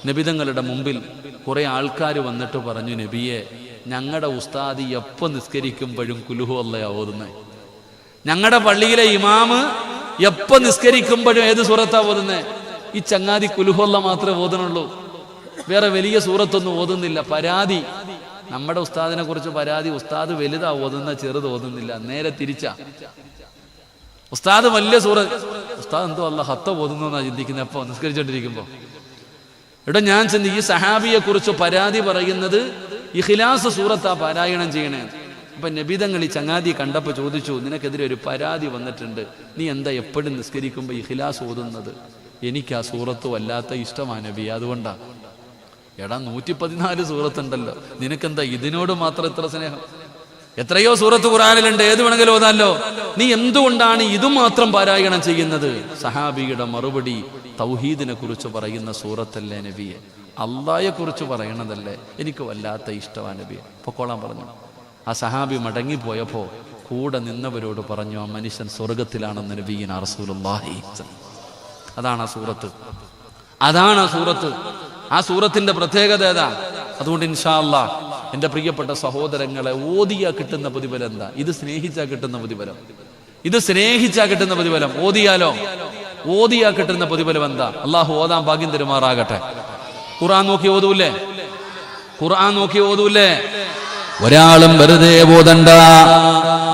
നബിതങ്ങളുടെ മുമ്പിൽ കുറെ ആൾക്കാർ വന്നിട്ട് പറഞ്ഞു, നബിയെ, ഞങ്ങളുടെ ഉസ്താദി എപ്പോൾ നിസ്കരിക്കുമ്പോഴും കുലുഹു അല്ലയാ ഓതുന്നേ. ഞങ്ങളുടെ പള്ളിയിലെ ഇമാമ് എപ്പോൾ നിസ്കരിക്കുമ്പോഴും ഏത് സൂറത്താ ഓതുന്നേ? ഈ ചങ്ങാതി കുലുഹു അല്ല മാത്രമേ ഓതുന്നുള്ളൂ, വേറെ വലിയ സൂറത്തൊന്നും ഓതുന്നില്ല. പരാതി നമ്മുടെ ഉസ്താദിനെ കുറിച്ച് പരാതി, ഉസ്താദ് വലുതാ ഓതുന്ന, ചെറുത് ഓതുന്നില്ല. നേരെ തിരിച്ചാ. ഉസ്താദ് വലിയ സൂറത്ത്, ഉസ്താദ് എന്തോ അല്ല ഹത്ത പോതുന്നു എന്നാ ചിന്തിക്കുന്നത് എപ്പോ നിസ്കരിച്ചോണ്ടിരിക്കുമ്പോ. ഇവിടെ ഞാൻ ചിന്തിക്കും, ഈ സഹാബിയെ കുറിച്ച് പരാതി പറയുന്നത് ഇഖ്ലാസ് സൂറത്താ പാരായണം ചെയ്യണേ. അപ്പൊ നബിതങ്ങൾ ഈ ചങ്ങാതി കണ്ടപ്പോ ചോദിച്ചു, നിനക്കെതിരെ ഒരു പരാതി വന്നിട്ടുണ്ട്, നീ എന്താ എപ്പോഴും നിസ്കരിക്കുമ്പോ ഇഖ്ലാസ് ഓതുന്നത്? എനിക്ക് ആ സൂറത്ത് വല്ലാത്ത ഇഷ്ടമാണ് നബി, അതുകൊണ്ടാ. എടാ 114 സൂറത്തുണ്ടല്ലോ, നിനക്കെന്താ ഇതിനോട് മാത്രം ഇത്ര സ്നേഹം? എത്രയോ സൂറത്ത് ഖുർആനിലുണ്ട്, ഏത് വേണമെങ്കിലും ഓതാല്ലോ, നീ എന്തുകൊണ്ടാണ് ഇത് മാത്രം പാരായണം ചെയ്യുന്നത്? സഹാബിയുടെ മറുപടി, തൗഹീദിനെ കുറിച്ച് പറയുന്ന സൂറത്തല്ലേ നബിയെ, അള്ളാഹയെ കുറിച്ച് പറയണതല്ലേ, എനിക്ക് വല്ലാത്ത ഇഷ്ടമാണ് നബിയെ, പൊക്കോളാൻ പറഞ്ഞു. ആ സഹാബി മടങ്ങിപ്പോയപ്പോ കൂടെ നിന്നവരോട് പറഞ്ഞു, ആ മനുഷ്യൻ സ്വർഗത്തിലാണെന്ന് നബിയിന റസൂലുള്ളാഹി. അതാണ് ആ സൂറത്ത്, അതാണ് ആ സൂറത്ത്. ആ സൂറത്തിന്റെ പ്രത്യേകത ഏതാ? അതുകൊണ്ട് ഇൻഷാ അല്ലാഹ് എന്റെ പ്രിയപ്പെട്ട സഹോദരങ്ങളെ, ഓതിയാ കിട്ടുന്ന പ്രതിഫലം എന്താ? ഇത് സ്നേഹിച്ചാ കിട്ടുന്ന പ്രതിഫലം, ഇത് സ്നേഹിച്ചാ കിട്ടുന്ന പ്രതിഫലം. ഓതിയാലോ, ഓതിയാ കിട്ടുന്ന പ്രതിഫലം എന്താ? അള്ളാഹു ഓതാൻ ഭാഗ്യം തരുമാറാകട്ടെ. ഖുർആൻ നോക്കി ഓതൂല്ലേ? ഖുർആൻ നോക്കി ഓതൂല്ലേ? ഒരാളും വെറുതെ ഓതണ്ട.